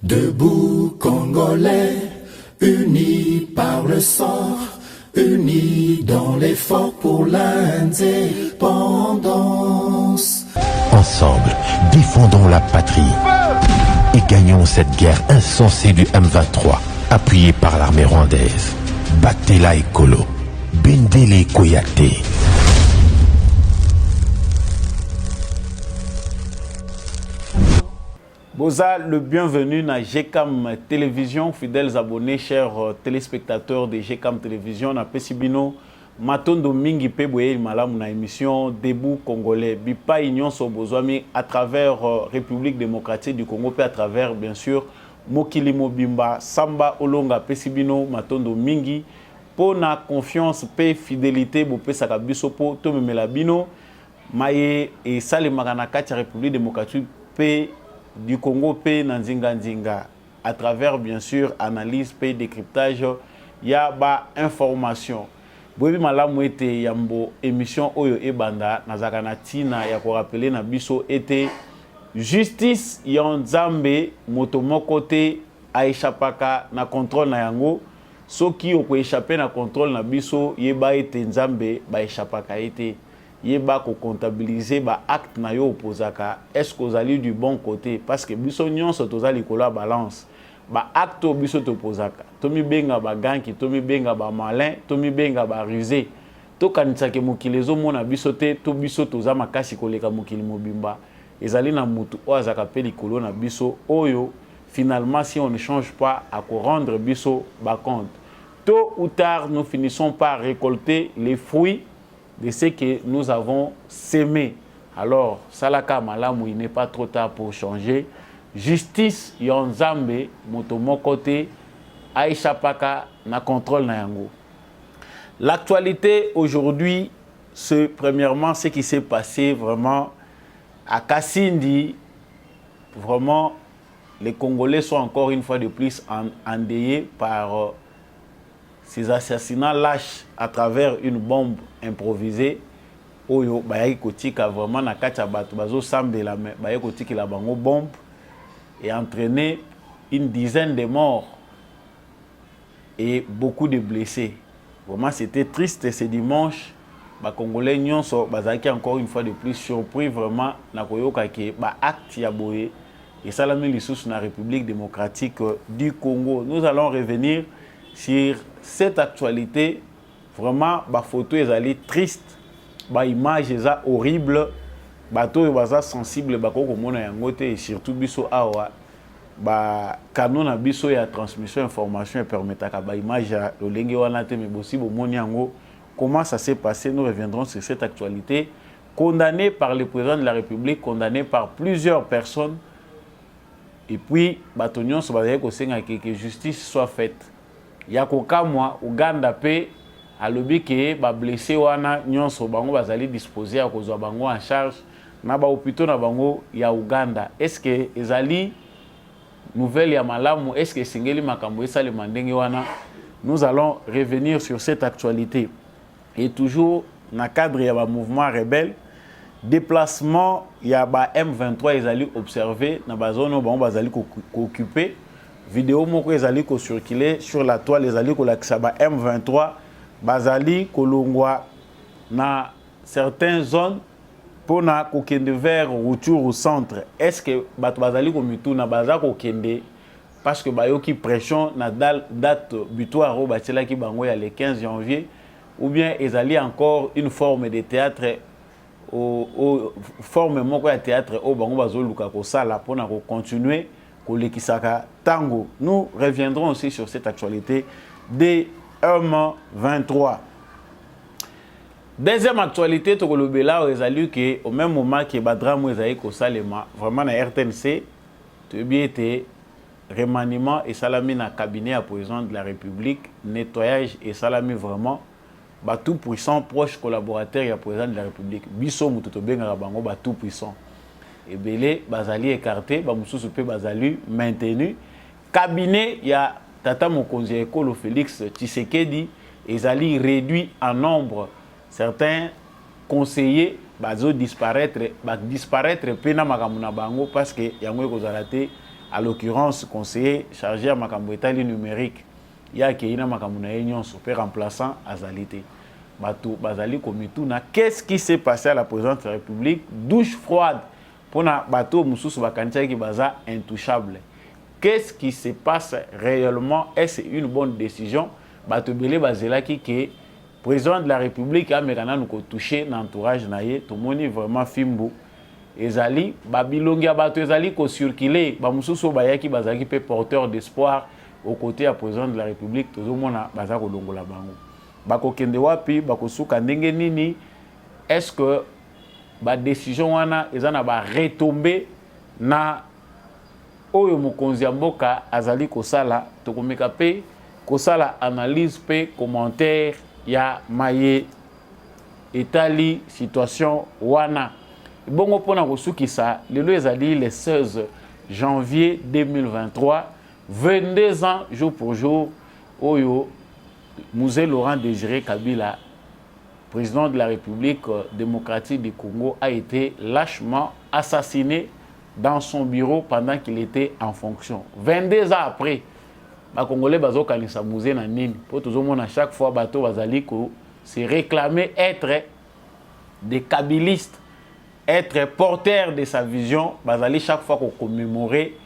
Debout Congolais, unis par le sang, unis dans l'effort pour l'indépendance. Ensemble, défendons la patrie et gagnons cette guerre insensée du M23, appuyée par l'armée rwandaise. Batela Ekolo, Bendele Koyate. Boza, le bienvenu à GCAM Télévision, fidèles abonnés, chers téléspectateurs de GCAM Télévision, na Pesibino, Matondo Mingi Peboye Malam na émission Debout Congolais, Bipa Union Sobozwami à travers République démocratique du Congo, puis à travers bien sûr Mokili Mobimba, Samba Olonga Pesibino, Matondo Mingi, pour na confiance, paix, fidélité, Bopé Sakabisopo, Tome Melabino, Maye et Salimagana Katia République démocratique, paix du Congo, paix Nanzinga Nzinga, à travers bien sûr analyse, paix, décryptage, il y a ba information. Bobi malamu ete yambo émission oyo ebanda nazakana tina ya ko rappeler na biso ete justice ya nzambe moto moko te aishapaka na contrôle na yango soki oko échapper na contrôle na biso yeba ete nzambe ba échapaka ete yeba ko comptabiliser ba acte na yo opozaka est-ce que ozali du bon côté parce que biso nyonso tozali kola balance ba acte biso topozaka tomi benga ba ganki tomi benga ba malin tomi benga ba rusé to kanisa ke mokili ezomona biso te to biso toza makasi koleka mokili mobimba ezali na mutu o azaka pe likolo na biso oyo finalement si on ne change pas à rendre biso ba compte tôt ou tard nous finissons par récolter les fruits de ce que nous avons sémé. Alors salaka malamu, il n'est pas trop tard pour changer. Justice Yonzambe motomo côté Aïcha Paka na contrôle na yango. L'actualité aujourd'hui, c'est premièrement ce qui s'est passé vraiment à Kassindi. Vraiment, les Congolais sont encore une fois de plus endeuillés par ces assassinats lâches à travers une bombe improvisée. Oyo bayaki kotika vraiment na kacha bato bazo sambela bayaki kotika la bango bombe et entraîné une dizaine de morts et beaucoup de blessés. Vraiment, c'était triste ce dimanche. Les Congolais nyonso bazaki encore une fois de plus surpris vraiment na koyoka ke ba acte ya boye et salami lisusu na République démocratique du Congo. Nous allons revenir sur cette actualité. Vraiment, ba photo ezali triste, ba image eza horrible. Bato baza sensible bako komona yango te et surtout biso awa ba canon na biso ya transmission information et permetaka ba image ya lolenge wana te mais aussi bomoni yango comment ça s'est passé. Nous reviendrons sur cette actualité condamné par le président de la République, condamné par plusieurs personnes et puis bato nyonso bazali kosenga que justice soit faite. Yako kamwa Uganda pe alobi ke ba blessé wana nyonso bango bazali disposé à kozwa bango en charge na ba hôpitaux na bango ya Uganda. Est-ce que ezali nouvelle ya malamu, est-ce que singeli makambo esale mandenge wana? Nous allons revenir sur cette actualité. Et toujours na cadre ya ba mouvement rebelle, déplacement ya ba M23 ezali observé na ba zone bango bazali ko occuper. Vidéo moko ezali ko circuler sur la toile ezali ko lakisa ba M23 bazali kolongwa na certaines zones pour na kokende vers retour au centre. Est-ce que bato bazali komitu na baza kokende parce que bayoki pression na date butoir au batela ki bango ya le 15 janvier ou bien ezali encore une forme de théâtre au forme moko ya théâtre au bango bazoluka ko sala pour na continuer kolekisaka tango. Nous reviendrons aussi sur cette actualité des M23. Deuxième actualité, tu le là au même moment que Badram Ouezaïko Salema, vraiment na RTNC, tu bien été remaniement et salami na cabinet à président de la République, nettoyage et salami vraiment, tout puissant, proche collaborateur et président de la République. Bisso Moutoto Benga Bango, tout puissant. Et belé, Bazali écarté, Bamoussou Pe Bazali maintenu. Cabinet, il y a Tata Mokonzi Ekolo Félix Tshisekedi, Ezali réduit en nombre. Certains conseillers disparaître pena makamuna bango parce que yango ekozalate à l'occurrence conseiller chargé à makambo etali numérique ya keina makambo na union super remplaçant azalité bato bazali komituna qu'est-ce qui s'est passé à la présidente de la République douche froide pour na bato mususu bakantia ki baza intouchable qu'est-ce qui se passe réellement est-ce une bonne décision bato belé bazela ki que président de la République a mekana nous ko toucher l'entourage naie tout moni vraiment fimbu ezali babilongi ya bato ezali ko circuler ba mususu bayaki bazaki pe porteur d'espoir au côté à président de la République tozomona baza ko longola bango bako kende wapi bako suka ndenge nini est-ce que ba décision wana ezana ba retomber na oyo mokonzi ya mboka azali kosala tokomeka pe kosala analyse pe commentaire ya maye etali situation wana bongo pona kosukisa lelo ezali le 16 janvier 2023 22 ans jour pour jour oyo Mzee Laurent Désiré Kabila président de la République démocratique du Congo a été lâchement assassiné dans son bureau pendant qu'il était en fonction 22 ans après ba Congolais bazo kanisa Mzee na nini po tozomona chaque fois bato bazali ko se réclamer être des kabilistes être porteur de sa vision bazali chaque fois qu'on commémorer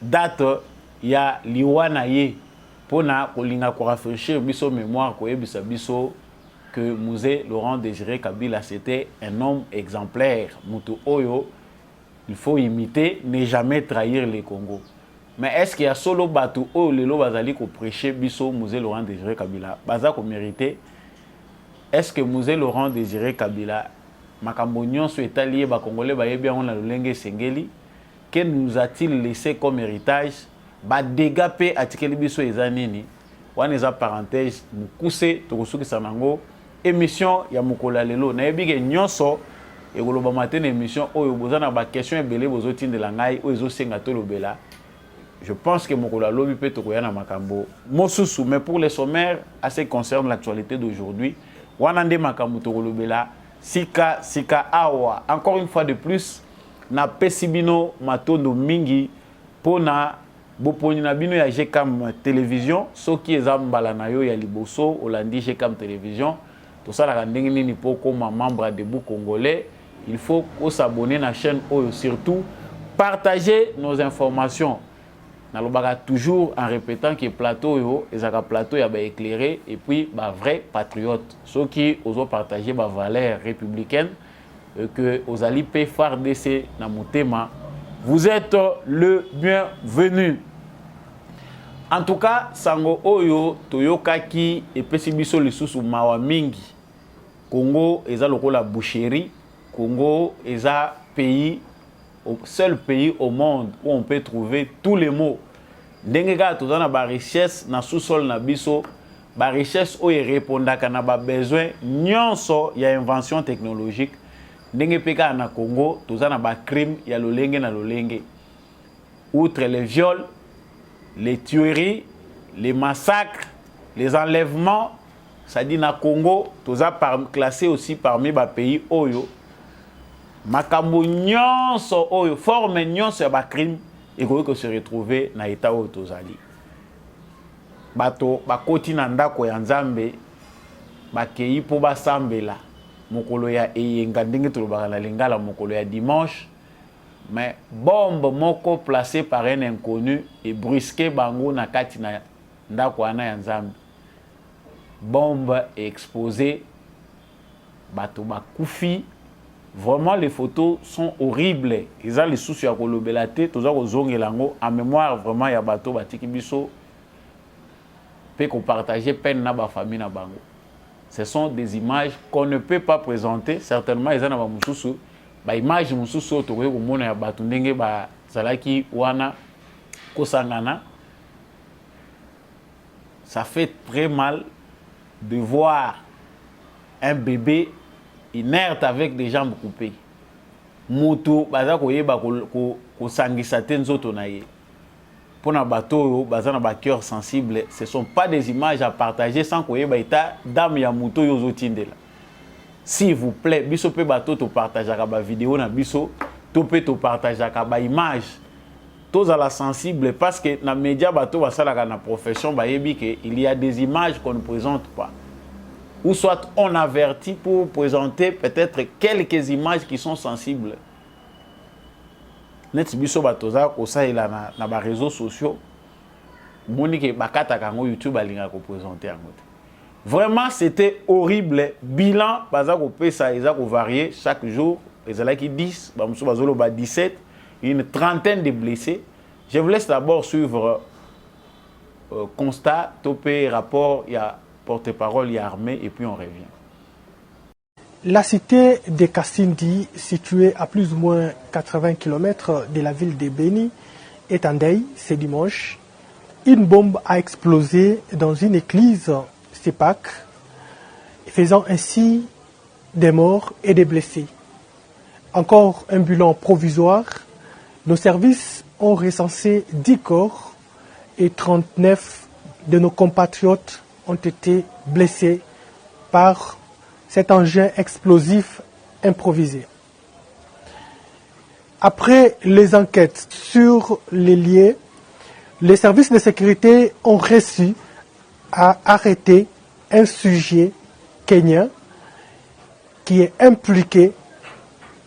date ya liwana ye pona kolinga ko rafraîchir biso mémoire ko yebisa biso que Mzee Laurent Désiré Kabila c'était un homme exemplaire mutu oyo il faut imiter ne jamais trahir les Congo mais est-ce qu'il y a solo batu oyo lelo bazali ko prêcher biso Mzee Laurent Désiré Kabila baza ko mériter est-ce que Mzee Laurent Désiré Kabila makambo nyonso etali ba Congolais ba yebi on na lolenge sengeli que nous a-t-il laissé comme héritage ba dégâts pe atikeli biso ezanini wana eza parenthèse mukuse tokosukisa nango émission ya mukola lelo na yebi ke nyonso ekoloba matin émission oyo bozana ba question ebele bozotindela ngai oyo ezosenga tolobela je pense que mukola lobi pe tokoya na makambo mosusu mais pour les sommaires à ce qui concerne l'actualité d'aujourd'hui wana nde makambo tokolobela sika awa encore une fois de plus na pesibino matondo mingi pona boponi na bino ya GCAM télévision soki eza mbala na yo ya liboso olandi GCAM télévision to sala ndenge nini po koma membre de Debout Congolais il faut s'abonner na chaîne oyo surtout partager nos informations nalobaka toujours en répétant que plateau yo ezaka plateau ya ba éclairé et puis ba vrai patriote soki ozo partager ba valeurs républicaines que ozali pe FARDC na motema vous êtes le bienvenu. En tout cas, sango oyo toyokaki epesi biso lisusu mawa mingi. Congo eza lokola boucherie. Congo eza pays, seul pays au monde où on peut trouver tous les mots. Ndenge ka tozana ba richesse na sous-sol na biso, ba richesse oyo répondaka na ba besoin nyonso ya invention technologique. Ndenge peka na Congo, tozana ba crime ya lolenge na lolenge. Outre les viols, les tueries, les massacres, les enlèvements, ça dit na Congo, toza classé aussi parmi ba pays oyo. Makambo nyonso oyo, forme nyonso ya ba crime, et que se retrouver na état oyo tozali. Bato bakoti na ndako ya Nzambe, bakei po basambela. Mokolo ya eyenga ndenge tolobaka na lingala mokolo ya dimanche mais bombe moko placée par un inconnu et brusqué bango na kati na ndako wana ya Nzambe bombe exposée bato bakufi vraiment les photos sont horribles ils ont les soucis ya kolobela te toza kozongela ngo en mémoire vraiment ya bato batiki biso pe ko partager peine na ba famille na bango. Ce sont des images qu'on ne peut pas présenter. Certainement, ils ont des images qui sont des zalaki wana kosangana. Ça fait très mal de voir un bébé inerte avec des jambes coupées. Moto baza koyeba ko sangisa te nzoto na ye. Pour na bateau, bazana ba cœur sensible, ce sont pas des images à partager sans qu'on y ait état dame ya muto yozo tindela. S'il vous plaît, biso pe bateau to partager ba vidéo na biso topé to partager ba image tous à la sensible parce que dans les médias bato basala na profession ba yebi que il y a des images qu'on ne présente pas ou soit on avertit pour présenter peut-être quelques images qui sont sensibles. Net biso bato za ko ça il na ba réseaux sociaux monique bakata kango YouTube alinga ko présenter en mode. Vraiment c'était horrible bilan baza ko pesa eza ko varier chaque jour ezala ki 10 ba muso bazolo ba 17 une trentaine de blessés. Je vous laisse d'abord suivre constat topé rapport il y a porte-parole il y a armée et puis on revient. La cité de Kassindi, située à plus ou moins 80 km de la ville de Beni, est en deuil ce dimanche. Une bombe a explosé dans une église CEPAC, faisant ainsi des morts et des blessés. Encore un bilan provisoire. Nos services ont recensé 10 corps et 39 de nos compatriotes ont été blessés par cet engin explosif improvisé. Après les enquêtes sur les lieux, les services de sécurité ont réussi à arrêter un sujet kenyan qui est impliqué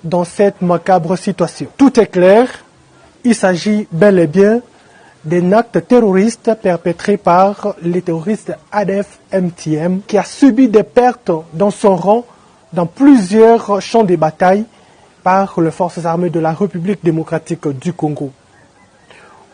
dans cette macabre situation. Tout est clair, il s'agit bel et bien d'un acte terroriste perpétré par les terroristes ADF-MTM qui a subi des pertes dans son rang dans plusieurs champs de bataille par les forces armées de la République démocratique du Congo.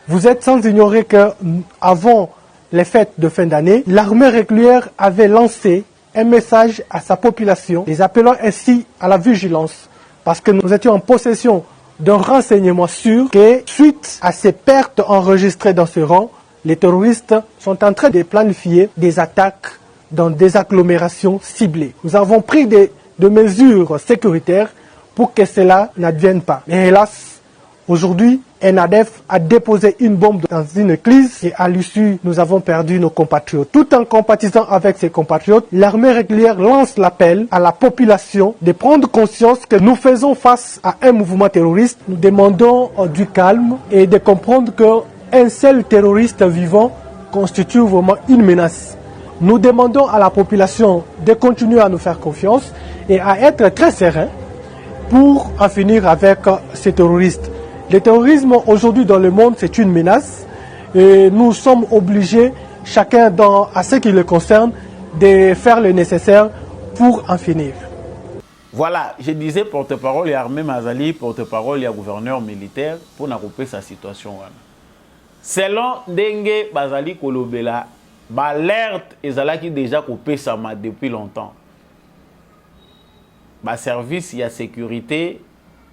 Vous êtes sans ignorer qu'avant les fêtes de fin d'année, l'armée régulière avait lancé un message à sa population, les appelant ainsi à la vigilance, parce que nous étions en possession d'un renseignement sûr que, suite à ces pertes enregistrées dans ce rang, les terroristes sont en train de planifier des attaques dans des agglomérations ciblées. Nous avons pris des mesures sécuritaires pour que cela n'advienne pas. Mais hélas, aujourd'hui, un ADF a déposé une bombe dans une église et à l'issue, nous avons perdu nos compatriotes. Tout en compatissant avec ses compatriotes, l'armée régulière lance l'appel à la population de prendre conscience que nous faisons face à un mouvement terroriste. Nous demandons du calme et de comprendre qu'un seul terroriste vivant constitue vraiment une menace. Nous demandons à la population de continuer à nous faire confiance et à être très serein pour en finir avec ces terroristes. Le terrorisme aujourd'hui dans le monde, c'est une menace et nous sommes obligés, chacun à ce qui le concerne, de faire le nécessaire pour en finir. Voilà, je disais porte-parole et Armé Mazali, porte-parole et gouverneur militaire pour couper sa situation. Selon Dengue Bazali Kolobela, l'alerte est déjà coupé ça depuis longtemps. Service, il y a sécurité,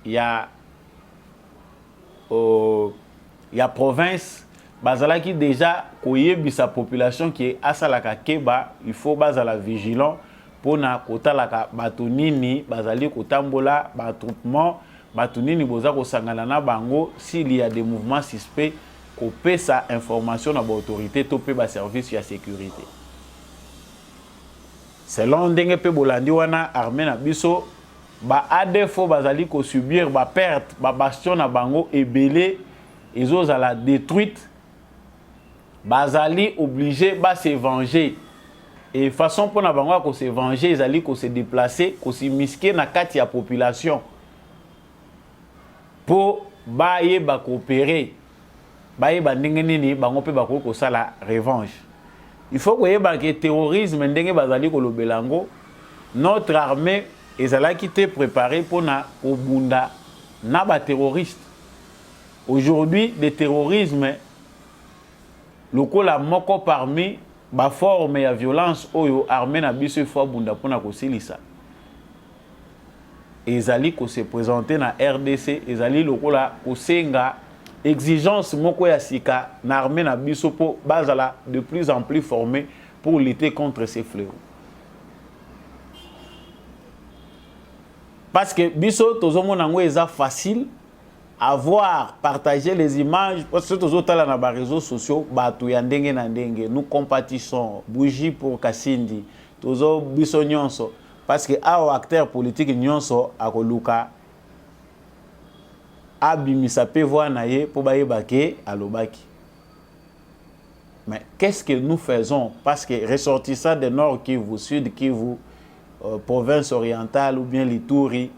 il y a province, bazalaki déjà koyebi sa population qui est asalaka keba, il faut bazala vigilant pour na kotalaka batunini bazali kotambola batroupement batunini boza ko sangana na bango s'il y a des mouvements suspects ko pesa information na ba autorité to pe ba service ya sécurité. Selon ndenge pe bolandi wana armée na biso ba ADF bazali ko subir ba perte ba bastion na bango ebelé ils à la détruite bazali obligé ba se venger et façon pour na bango ko se venger ils allaient ko se déplacer ko se misker na kati ya population pour ba ye ba coopérer ba ye ba ndenge nini bango pe ba ko sala revanche. Il faut que le terrorisme ndenge bazali ko lobelango notre armée ezala qui était préparé pour na obunda na ba terroriste. Aujourd'hui le terrorisme lokola moko parmi ba forme ya violence oyo armée na biso fo bunda pona ko silisa. Ezali ko se présenter na RDC ezali lokola ko senga exigence moko ya sika na armée na biso po bazala de plus en plus formé pour lutter contre ces fléaux. Parce que biso tozomona ngo eza facile à voir, partager les images parce que tozotala na ba réseaux sociaux batu ya ndenge na ndenge nous compatissons bougie pour Kassindi tozo biso nyonso parce que awa acteur politique nyonso akoluka abimisa pe voix naye pour baye bake alobaki. Mais qu'est-ce que nous faisons? Parce que ressortissants de Nord Kivu, Sud Kivu, province orientale ou bien l'Ituri,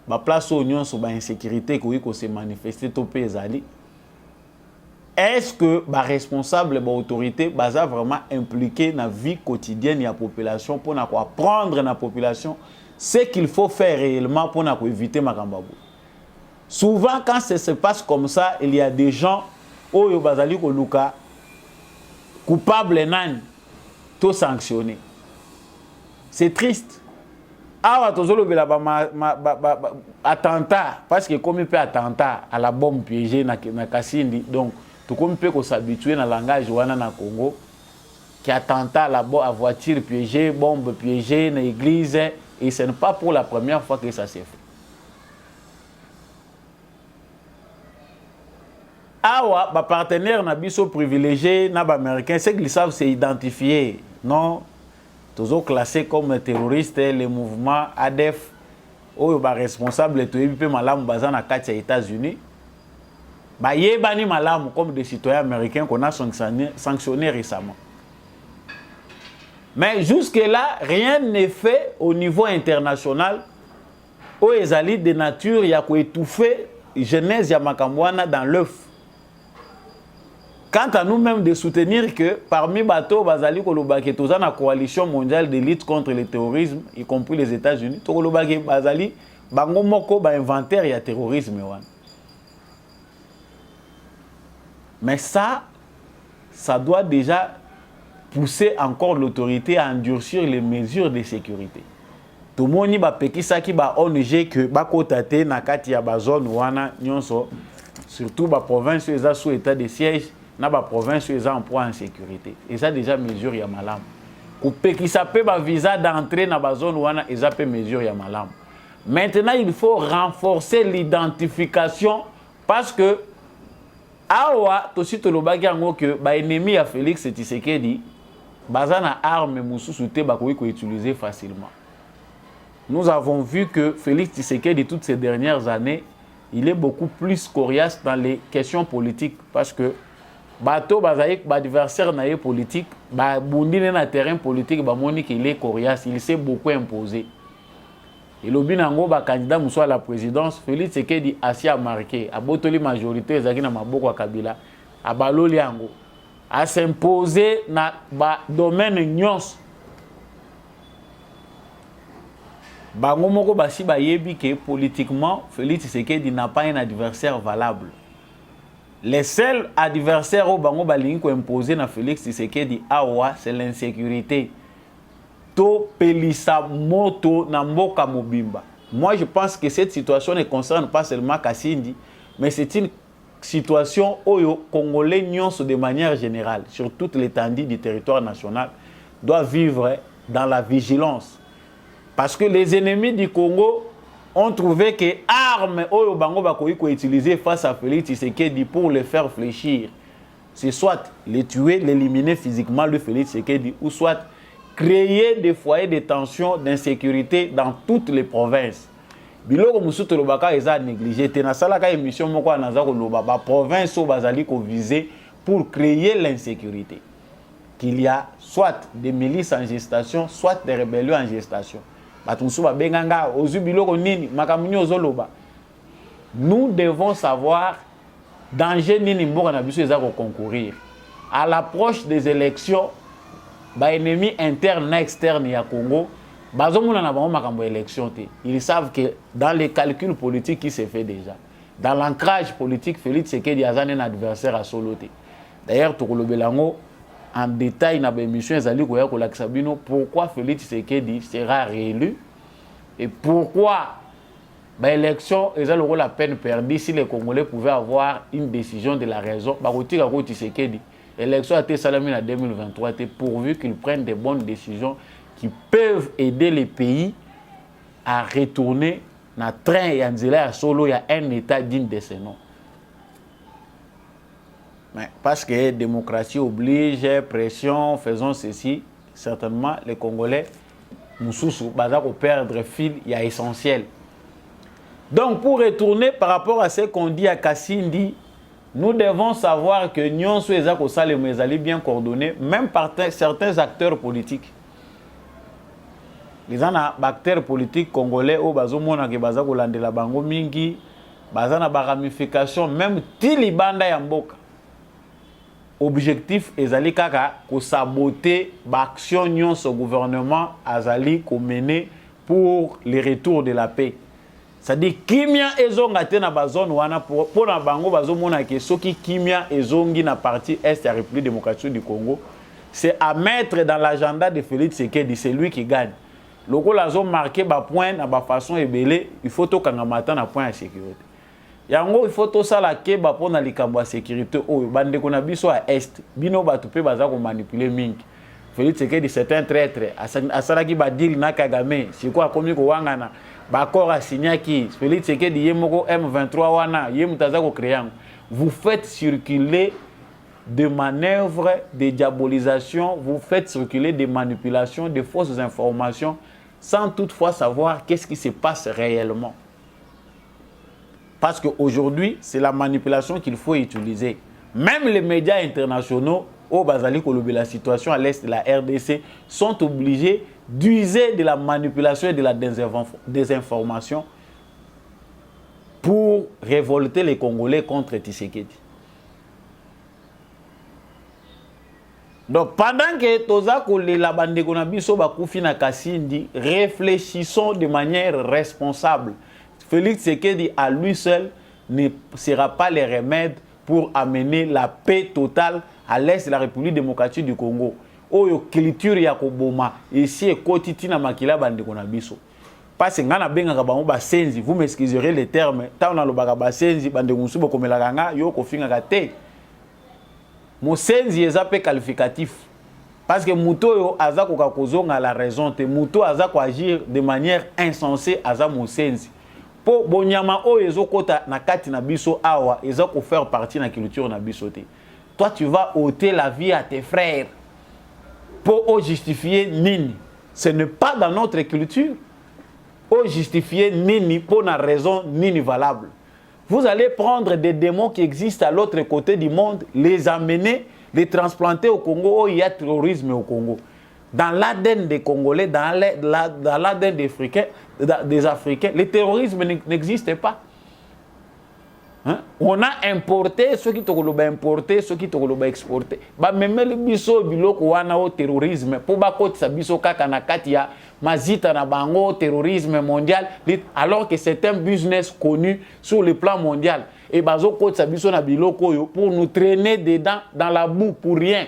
ba place au union sur ba insécurité qui se manifester au pays. Est-ce que ba responsable, ba autorité, baza vraiment impliqué dans la vie quotidienne de la population pour apprendre la population ce qu'il faut faire réellement pour éviter Makambabou? Souvent, quand ça se passe comme ça, il y a des gens où ils bazali ko luka coupables nan tout sanctionné. C'est triste. Ah, attentat, parce que comme il peut attentat à la bombe piégée na Kasindi, donc tout comme il peut s'habituer dans le langage wana na Congo, qui attentat à la voiture piégée, bombe piégée dans l'église, et ce n'est pas pour la première fois que ça s'est fait. Awa, ba partenaire na biso privilégié na ba américain, c'est qu'ils savent s'identifier, non? Toujours classés comme terroristes, les mouvements ADF, ou ba responsable to yebi malamu baza na kati ya États-Unis. Ba yebani malamu comme des citoyens américains qu'on a sanctionnés récemment. Mais jusque-là, rien n'est fait au niveau international où les alliés de nature y a étouffé jeunesse ya makambwana dans l'œuf. Quant à nous-mêmes de soutenir que parmi bateaux bazali kolobaki toza na coalition mondiale de lutte contre le terrorisme, y compris les États-Unis, to kolobaki bazali bango moko ba inventaire ya terrorisme wana. Mais ça doit déjà pousser encore l'autorité à endurcir les mesures de sécurité. Tout le monde ba pekisaki ba ONG que ba kotate na kati ya ba zone wana nyonso, surtout ba province eza sous état de siège. Na ba province ils en point en sécurité. Et ça déjà mesure ya malam. Couper qui s'appelle ba visa d'entrée na ba zone wana ils appellent mesure ya malam. Maintenant il faut renforcer l'identification parce que awa tosi to lobaki ngo que ba ennemi ya Félix Tshisekedi bazana arme mususu te ba ko utiliser facilement. Nous avons vu que Félix Tshisekedi toutes ces dernières années, il est beaucoup plus coriace dans les questions politiques parce que bateau bazaïk adversaire na politique ba bundine na terrain politique ba moni qu'il est coriace, il s'est beaucoup imposé. Et le binango ba candidat muso à la présidence Félix Tshisekedi asia marqué a botoli majorité ezaki na maboko ya Kabila a baloli yango a s'imposer na ba domaine nyons. Bango moko basi ba yebi que politiquement Félix Tshisekedi n'a pas un adversaire valable. Les seuls adversaires au bango balingi ko imposer na Félix Tshisekedi awa c'est l'insécurité. To pelisa moto na mboka mobimba. Moi je pense que cette situation ne concerne pas seulement Kasindi, mais c'est une situation oyo congolais nyonso de manière générale sur toute l'étendue du territoire national doivent vivre dans la vigilance. Parce que les ennemis du Congo ont trouvé que armes oyo bango bakoki ko utiliser face à Félix Tshisekedi pour le faire fléchir, c'est soit les tuer, l'éliminer physiquement le Félix Tshisekedi, ou soit créer des foyers de tension, d'insécurité dans toutes les provinces. Biloko musuto lobaka eza négligé te na sala ka émission moko anaza ko loba ba province o bazali ko viser pour créer l'insécurité. Qu'il y a soit des milices en gestation, soit des rébellions en gestation. Nous devons savoir danger nini mboka na biso eza ko concourir. À l'approche des élections, ba ennemi interne et externe ya Congo, bazomuna na bango makambo élection te. Ils savent que dans les calculs politiques qui se fait déjà, dans l'ancrage politique, Félix Tshisekedi a un adversaire à soloter. D'ailleurs, Tokolobelango en détail dans l'émission ezali ko ya ko lakisa bino pourquoi Félix Tshisekedi sera réélu et pourquoi l'élection est la peine perdue si les Congolais pouvaient avoir une décision de la raison. L'élection a été salamée en 2023 pourvu qu'ils prennent des bonnes décisions qui peuvent aider les pays à retourner dans le train et en à solo, il y a un état digne de ce nom. Mais parce que la démocratie oblige, pression, faisons ceci, certainement les Congolais, nous perdre fil, il y a essentiel. Donc, pour retourner par rapport à ce qu'on dit à Kassindi, nous devons savoir que Nyon Sueza Kosale Mezali bien coordonné, même par certains acteurs politiques. Les acteurs politiques congolais, au Bazomona qui baza kolande la bango mingi, bazana ba ramification, même Tilibanda Yamboka. Objectif ezali kaka ko saboter l'action Nyon ce gouvernement azali ko mener pour le retour de la paix. C'est-à-dire kimia ezonga te na bazone wana pour na bango bazomona ke soki kimia ezongi na partie est de la République démocratique du Congo, c'est à mettre dans l'agenda de Félix Tshisekedi, c'est lui qui gagne. Loko lazo marqué ba point na ba façon ebele, il faut to kanga mata na point de sécurité. Yango il faut to sala ke ba pona likambo ya sécurité oyo bande ko na biso à est, bino batu pe baza ko manipuler mingi. Félix Tshisekedi c'est un traître, asala ki ba deal na Kagame, siko akomi ko wangana. Bakor a signé qui Félix Tshisekedi yemoko M23 wana yemutaza ko créer. Vous faites circuler des manœuvres de diabolisation, vous faites circuler des manipulations, des fausses informations sans toutefois savoir qu'est-ce qui se passe réellement. Parce qu'aujourd'hui, c'est la manipulation qu'il faut utiliser. Même les médias internationaux, au Bazali Kolobi, la situation à l'est de la RDC, sont obligés d'user de la manipulation et de la désinformation pour révolter les Congolais contre Tshisekedi. Donc pendant que Toza la bande Konabiso Bakoufi na Kassindi, réfléchissons de manière responsable. Félix Tshisekedi à lui seul ne sera pas le remède pour amener la paix totale à l'est de la République démocratique du Congo. Oyo culture ya koboma ici ekotiti na makila bande Konabiso. Parce que ngana benga bango ba senzi, vous m'excuserez les termes, ta on alobaka ba senzi bande musubo komelaka nga yo kofinga ka te. Mosenzi est qualificatif. Parce que Mouto yo aza koka kozonga la raison te. Mouto aza ko agir de manière insensée aza mosenzi. Po bonyama o ezo kota na kati na biso awa ezo ko faire partie na culture na biso te. Toi tu vas ôter la vie à tes frères pour justifier nini. Ce n'est pas dans notre culture. Pour justifier nini pour une raison nini valable. Vous allez prendre des démons qui existent à l'autre côté du monde, les amener, les transplanter au Congo où il y a terrorisme au Congo. Dans l'ADN des Congolais, dans l'ADN des Africains, le terrorisme n'existe pas. Hein? On a importé ceux qui ont importé, ceux qui ont exporté. Même les biso biloko wana au terrorisme, pour bakoti sa biso kaka na katia mazita na bango terrorisme mondial, alors que c'est un business connu sur le plan mondial. Et bazo koti sa biso na biloko yo pour nous traîner dedans dans la boue pour rien.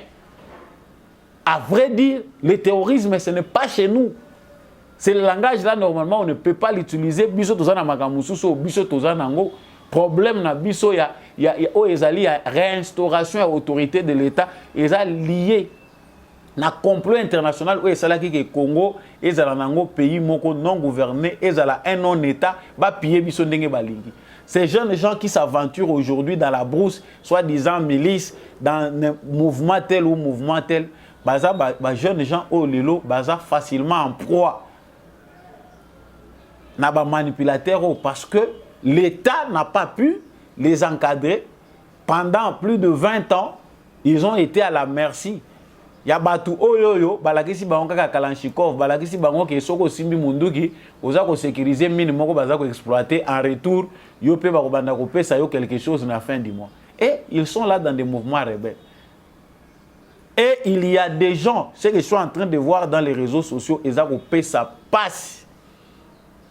À vrai dire, le terrorisme ce n'est pas chez nous. C'est le langage là normalement on ne peut pas l'utiliser. Biso tozana makamususo, biso tozana ngo. Problème na biso ya ezali ya réinstauration à autorité de l'État ezali lié na complot international où ezalaki que Congo ezala nango pays moko non gouverné ezala un non état ba piller biso ndenge balingi. Ces jeunes gens qui s'aventurent aujourd'hui dans la brousse soi-disant milice dans un mouvement tel ou mouvement tel baza ba jeunes gens au lelo baza facilement en proie na ba manipulateur parce que l'État n'a pas pu les encadrer. Pendant plus de 20 ans, ils ont été à la merci. Il y a batu oyoyo, balakisi bango kaka Kalashnikov, balakisi bango ke soko simbi munduki, oza ko sécuriser mine moko baza ko exploiter en retour, yo pe ba ko banda ko pesa yo quelque chose na fin du mois. Et ils sont là dans des mouvements rebelles. Et il y a des gens, ce que je suis en train de voir dans les réseaux sociaux, ils ont pesa passe.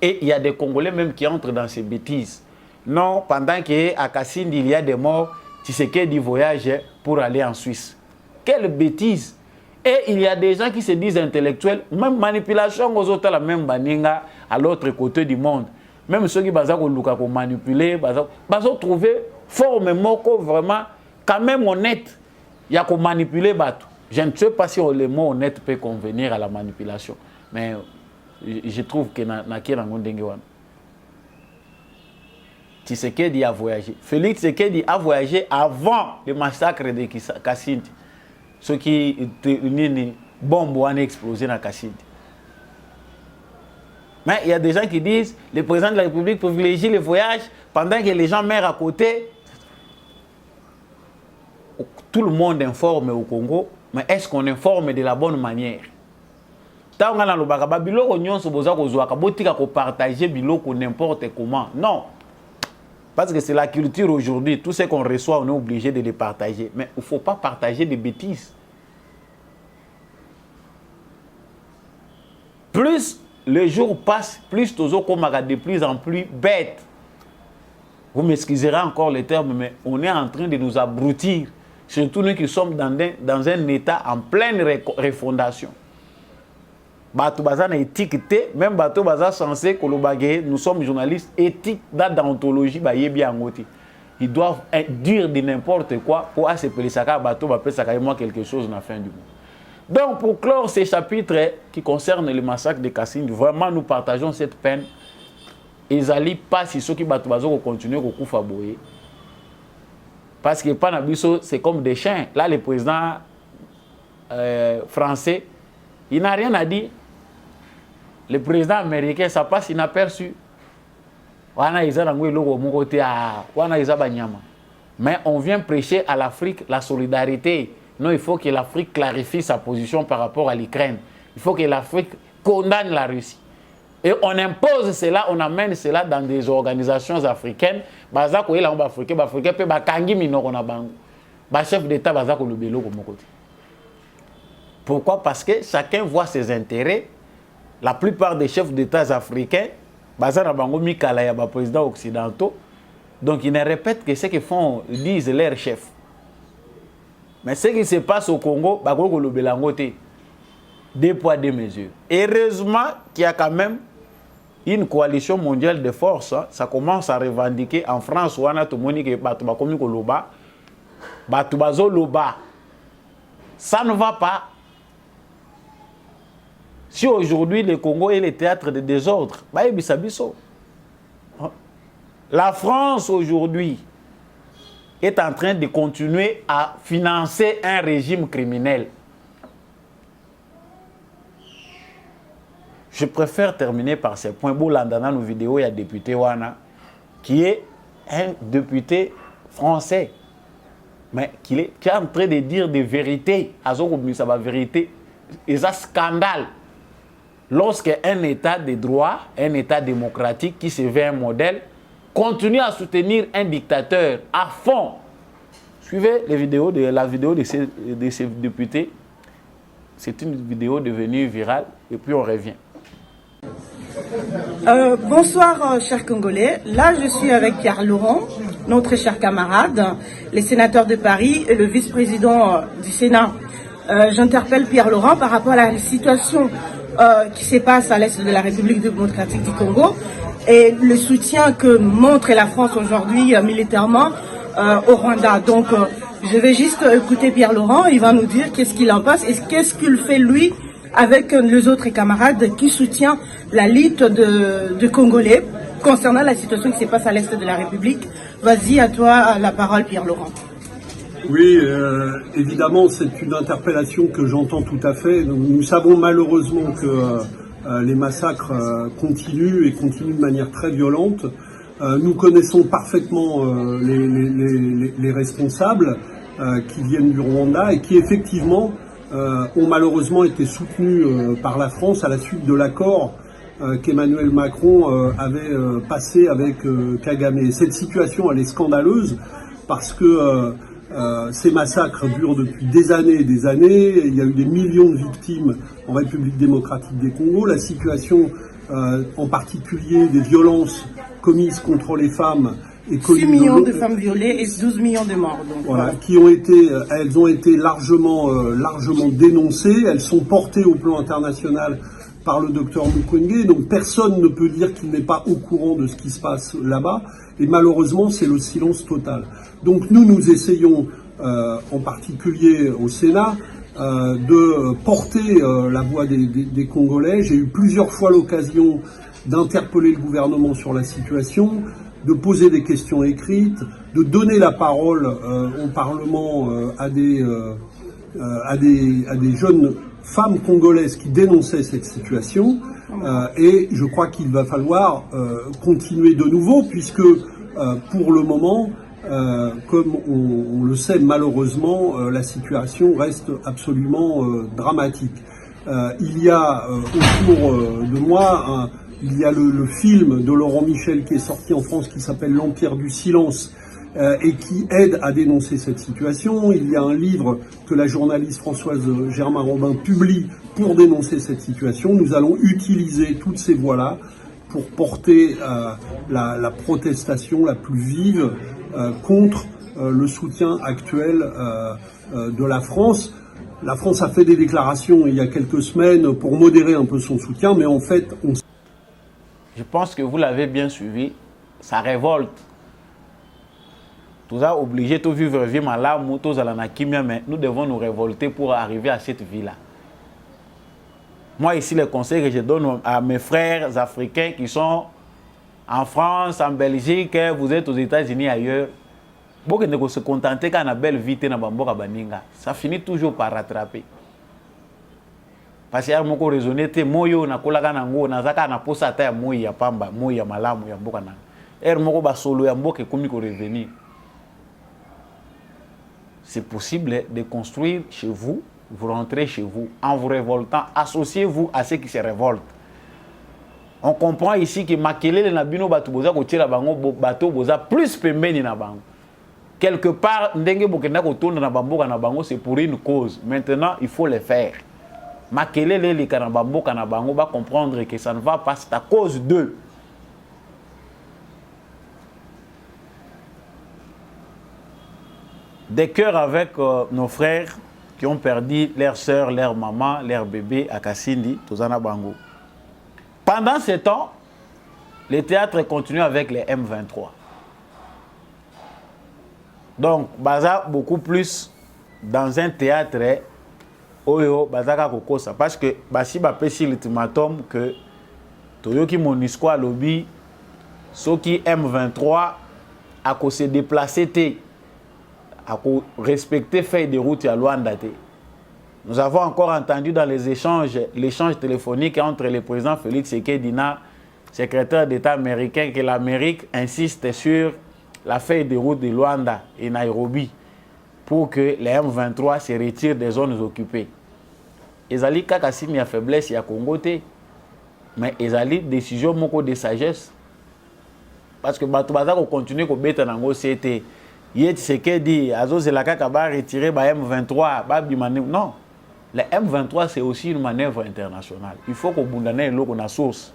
Et il y a des Congolais même qui entrent dans ces bêtises. Non, pendant qu'à Kassindi, il y a des morts, Tshisekedi voyage pour aller en Suisse. Quelle bêtise! Et il y a des gens qui se disent intellectuels, même manipulation aux autres, la même baninga à l'autre côté du monde. Même ceux qui ont manipulé, ils ont trouvé formellement vraiment, quand même honnête, il y a qu'on manipuler. Je ne sais pas si le mot honnête peut convenir à la manipulation. Mais je trouve que Tshisekedi a voyagé. Félix Tshisekedi a voyagé avant le massacre de Kassindi. Ce qui une bombe a explosé dans Kassindi. Mais il y a des gens qui disent le président de la République privilégie les voyages pendant que les gens meurent à côté. Tout le monde informe au Congo, mais est-ce qu'on informe de la bonne manière? Tant qu'on a le bagaba, biloko nyonso boza kozwaka botika ko partager biloko n'importe comment. Non. Parce que c'est la culture aujourd'hui. Tout ce qu'on reçoit, on est obligé de les partager. Mais il ne faut pas partager des bêtises. Plus les jours passent, plus Tozo Komaka de plus en plus bête. Vous m'excuserez encore les termes, mais on est en train de nous abrutir. Surtout nous qui sommes dans un état en pleine refondation. Bato Baza na étiqueté, même Bato Baza censé que nous sommes journalistes éthiques dans l'ontologie, ils doivent dire de n'importe quoi pour accepter ça, Bato va faire moi quelque chose à la fin du monde. Donc pour clore ces chapitres qui concernent le massacre de Kassindi, vraiment nous partageons cette peine. Ils allaient pas si ceux qui Bato Baza continuer au coup faboyer. Parce que Panabiso, c'est comme des chiens. Là, le président français, il n'a rien à dire. Le président américain, ça passe inaperçu. Mais on vient prêcher à l'Afrique la solidarité. Non, il faut que l'Afrique clarifie sa position par rapport à l'Ukraine. Il faut que l'Afrique condamne la Russie. Et on impose cela, on amène cela dans des organisations africaines. Chef d'État, pourquoi? Parce que chacun voit ses intérêts. La plupart des chefs d'État africains, présidents occidentaux, donc ils ne répètent que ce que disent leurs chefs. Mais ce qui se passe au Congo, deux poids, deux mesures. Heureusement qu'il y a quand même une coalition mondiale de forces. Ça commence à revendiquer en France où on a tout le monde qui est ça ne va pas. Si aujourd'hui le Congo est le théâtre de désordre, la France aujourd'hui est en train de continuer à financer un régime criminel. Je préfère terminer par ces points. Dans nos vidéos, il y a un député Wana qui est un député français, mais qui est en train de dire des vérités. Ça va vérité. Et ça scandale. Lorsqu'un État de droit, un État démocratique qui se veut un modèle, continue à soutenir un dictateur à fond. Suivez la vidéo de ces députés. C'est une vidéo devenue virale et puis on revient. Bonsoir chers Congolais, là je suis avec Pierre Laurent, notre cher camarade, le sénateur de Paris et le vice-président du Sénat. J'interpelle Pierre Laurent par rapport à la situation qui se passe à l'est de la République démocratique du Congo et le soutien que montre la France aujourd'hui militairement au Rwanda. Donc je vais juste écouter Pierre Laurent, il va nous dire qu'est-ce qu'il en passe et qu'est-ce qu'il fait lui avec les autres camarades qui soutiennent la lutte de Congolais concernant la situation qui se passe à l'est de la République. Vas-y, à toi la parole, Pierre Laurent. Oui, évidemment, c'est une interpellation que j'entends tout à fait. Nous savons malheureusement que les massacres continuent et continuent de manière très violente. Nous connaissons parfaitement les responsables qui viennent du Rwanda et qui effectivement ont malheureusement été soutenus par la France à la suite de l'accord qu'Emmanuel Macron avait passé avec Kagame. Et cette situation, elle est scandaleuse parce que ces massacres durent depuis des années et des années. Il y a eu des millions de victimes en République démocratique des Congo. La situation, en particulier des violences commises contre les femmes, est connue. 6 millions de femmes violées et 12 millions de morts. Donc, voilà, elles ont été largement dénoncées. Elles sont portées au plan international par le docteur Mukwege. Donc personne ne peut dire qu'il n'est pas au courant de ce qui se passe là-bas. Et malheureusement, c'est le silence total. Donc nous essayons, en particulier au Sénat, de porter la voix des Congolais. J'ai eu plusieurs fois l'occasion d'interpeller le gouvernement sur la situation, de poser des questions écrites, de donner la parole au Parlement à des jeunes femmes congolaises qui dénonçaient cette situation et je crois qu'il va falloir continuer de nouveau puisque pour le moment, comme on le sait malheureusement, la situation reste absolument dramatique. Il y a autour de moi, il y a le film de Laurent Michel qui est sorti en France qui s'appelle L'Empire du silence et qui aide à dénoncer cette situation. Il y a un livre que la journaliste Françoise Germain-Robin publie pour dénoncer cette situation. Nous allons utiliser toutes ces voix-là pour porter la protestation la plus vive contre le soutien actuel de la France. La France a fait des déclarations il y a quelques semaines pour modérer un peu son soutien, mais en fait... Je pense que vous l'avez bien suivi, ça révolte. Tout ça obligé de vivre vie malade, tous à la nakimia, mais nous devons nous révolter pour arriver à cette vie-là. Moi ici, le conseil que je donne à mes frères africains qui sont en France, en Belgique, vous êtes aux États-Unis, ailleurs, beaucoup ne se contenter qu'à une belle vie dans Bamboka Baninga. Ça finit toujours par rattraper. Parce que moi, je raisonne, moyo na kolaka nango, na zaka na posa ta ya moyi ya pamba, moyi ya malamu ya mboka nanga. Moko ba solo ya mboka komi ko revenir. C'est possible de construire chez vous, vous rentrez chez vous, en vous révoltant, associez-vous à ceux qui se révoltent. On comprend ici que makelele na bino batu boza ko tira bango bato boza plus pembeni na bango. Quelque part ndenge bokenda ko tonda na bamboka na bango c'est pour une cause. Maintenant, il faut le faire. Makelele les kana bamboka na bango va comprendre que ça ne va pas, c'est à cause d'eux. Des cœurs avec nos frères qui ont perdu leur soeur, leur maman, leur bébé à Kasindi, Tozana Bango. Pendant ce temps, le théâtre continue avec les M23. Donc, Baza beaucoup plus dans un théâtre, Oyo, Bazaka Kokosa. Parce que Basi Bapesi l'ultimatum que Toyoki Monisco lobby, ceux qui M23 à cause se déplacer, à respecter feuille de route à Luanda. Nous avons encore entendu dans les échanges, l'échange téléphonique entre le président Félix Tshisekedi, secrétaire d'État américain, que l'Amérique insiste sur la feuille de route de Luanda et Nairobi pour que les M23 se retirent des zones occupées. Ezali kakasimi a faiblesse ya Congo te, mais ezali décision moko de sagesse. Parce que bato bazako continuer ko beta nango c'était Yé Tshisekedi azozela kaka ba retirer ba M23 ba bimane. Non. Le M23 c'est aussi une manœuvre internationale. Il faut qu'on bundane eloko na source.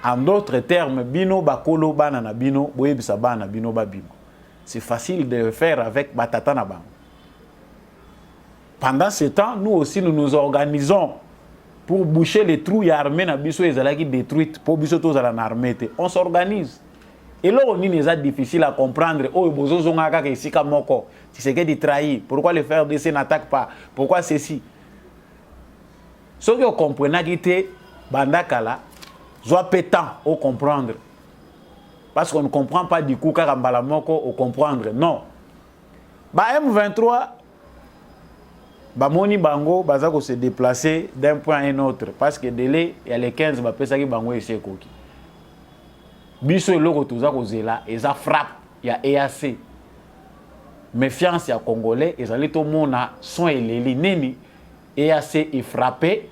En d'autres termes, bino bakolo bana na bino, boyebisa bana bino babimo. C'est facile de le faire avec batata na bango. Pendant ce temps, nous aussi nous nous organisons pour boucher les trous armés na biso ezalaki détruite pour biso tous à l'armée. On s'organise. Et là, on est difficile à comprendre. Oh, bozozonga kaka isika moko. Tshisekedi trahi. Pourquoi le FARDC n'attaque pas? Pourquoi ceci? Ce que vous comprenez, c'est bandakala, soit pétant au comprendre. Parce qu'on ne comprend pas du coup Karambala moko au comprendre. Non. Ba M23, ba moni bango, bazako se déplacer d'un point à un autre. Parce que délai, il y a les 15, ba pesaki bango et c'est koki. Biso eloko tuza kozela eza frappe ya EAC. Méfiance ya Congolais ezali to mona son eleli nini EAC est frappé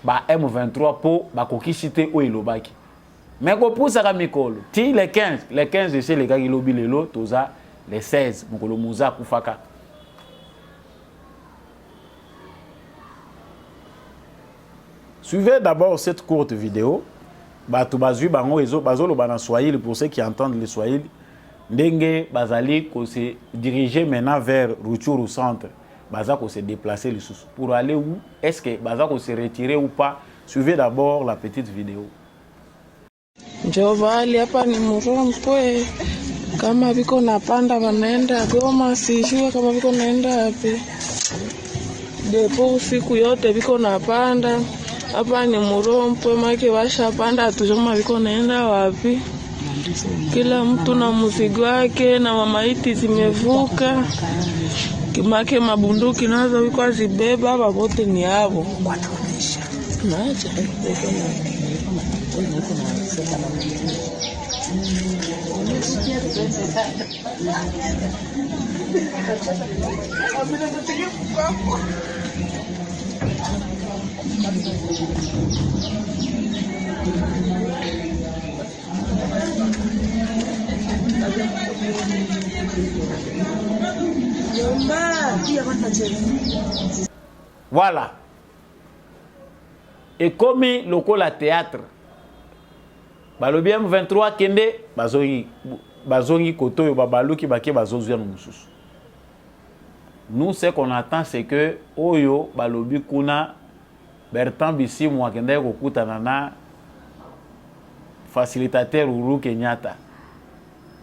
ba M23 po ba kokisite o elobaki. Mais ko pousa ka mikolo ti les 15 c'est les gars qui lobi lelo toza les 16 mokolo muza kufaka. Suivez d'abord cette courte vidéo. Batu bazui bango ezo bazolo bana Swahili pour ceux qui entendent le Swahili. Ndenge bazali ko se diriger maintenant vers Rutshuru centre. Bazako se déplacer le sous. Pour aller où? Est-ce que bazako se retirer ou pas? Suivez d'abord la petite vidéo. Jovali hapa ni Murompo. Kama viko napanda wanaenda Goma, sijui kama viko naenda wapi. Depo siku yote viko napanda. Hapa ni Murompo, maki washa panda atujoma viko naenda wapi. Kila mtu na mzigo wake na mamaiti zimevuka. Kimake mabunduki nazo wiko azibeba, wote ni hao. Naacha. Voilà. Et comme lokola théâtre, balobi M23 kende bazongi koto yo babaluki bake bazozwa mususu. Nous ce qu'on attend c'est que oyo balobi kuna Bertrand Bisimou akende kokutana na facilitateur Uhuru Kenyatta.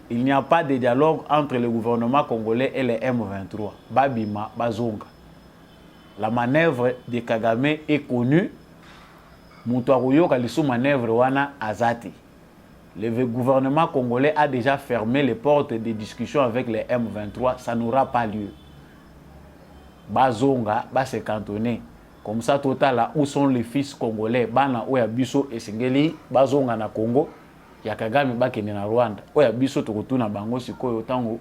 Il n'y a pas de dialogue entre le gouvernement congolais et les M23. Babima, Bazonga. La manœuvre de Kagame est connue. Moutouarouyo Kalisou manœuvre wana azati. Le gouvernement congolais a déjà fermé les portes de discussion avec les M23. Ça n'aura pas lieu. Bazonga va se cantonner. Comme ça, total là, où sont les fils congolais? Bana Oya Biso et Singeli, Bazonga na Congo. Ya Kagame bakende na Rwanda. Oya Biso tokotuna bango sikoyo tango.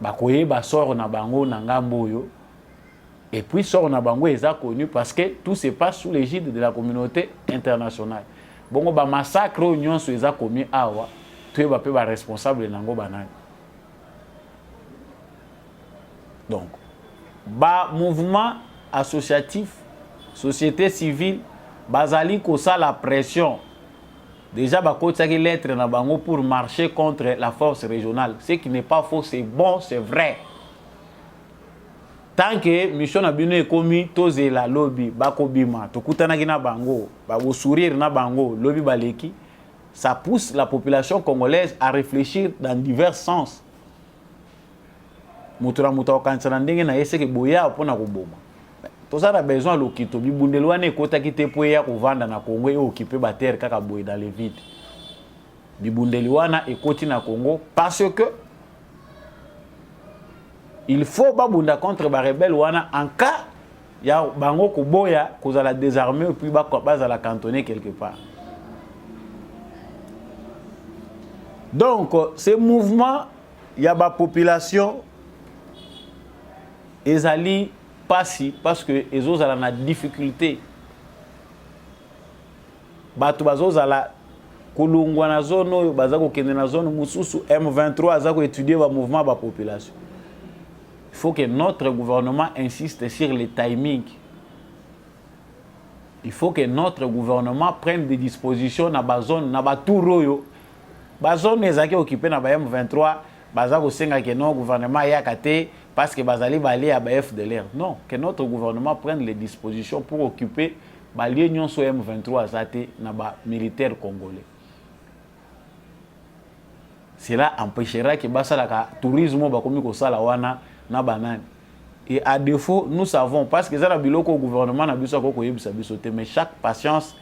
Bakoye basoro na bango na ngambo yo. Et puis sort na bango est connu parce que tout se passe sous l'égide de la communauté internationale. Bongo ba massacre union so eza commis awa, tu ba pe ba responsable nango banani. Donc ba mouvement associatif, société civile, bazali ko ça la pression. Déjà ba kotsaki lettre na bango pour marcher contre la force régionale. Ce qui n'est pas faux, c'est bon, c'est vrai. Tant que mission na bino ekomi tozela lobby bakobima tokutana na bango ba sourire na bango lobby baleki, ça pousse la population congolaise à réfléchir dans divers sens. Mutura muta kansana ndenge na yese ke boya pona koboma. Toza na besoin lokito bibundelwana ekota kite po ya kovanda na Congo et occuper ba terre kaka boye dans les vides. Bibundeliwana ekoti na Congo parce que il faut babunda contre ba rebelle wana en cas ya bango koboya kozala désarmer puis ba la cantonner quelque part. Donc ce mouvement ya ba population ezali pasi parce que ezozala na difficulté. Batu bazozala kulungwa na zone oyo bazako kende na zone mususu M23 azako étudier ba mouvement ba population. Il faut que notre gouvernement insiste sur le timing. Il faut que notre gouvernement prenne des dispositions dans la zone, dans la tour. La zone est occupée dans la M23. Bazako senga que notre gouvernement y a kate parce que bazali balé à BF de l'air. Non, que notre gouvernement prenne les dispositions pour occuper l'union sur M23 azate na ba militaire congolais. Cela empêchera que basalaka tourisme bakomi ko sala wana na banane. Et à défaut, nous savons, parce que ça a biloko au gouvernement, mais chaque patience,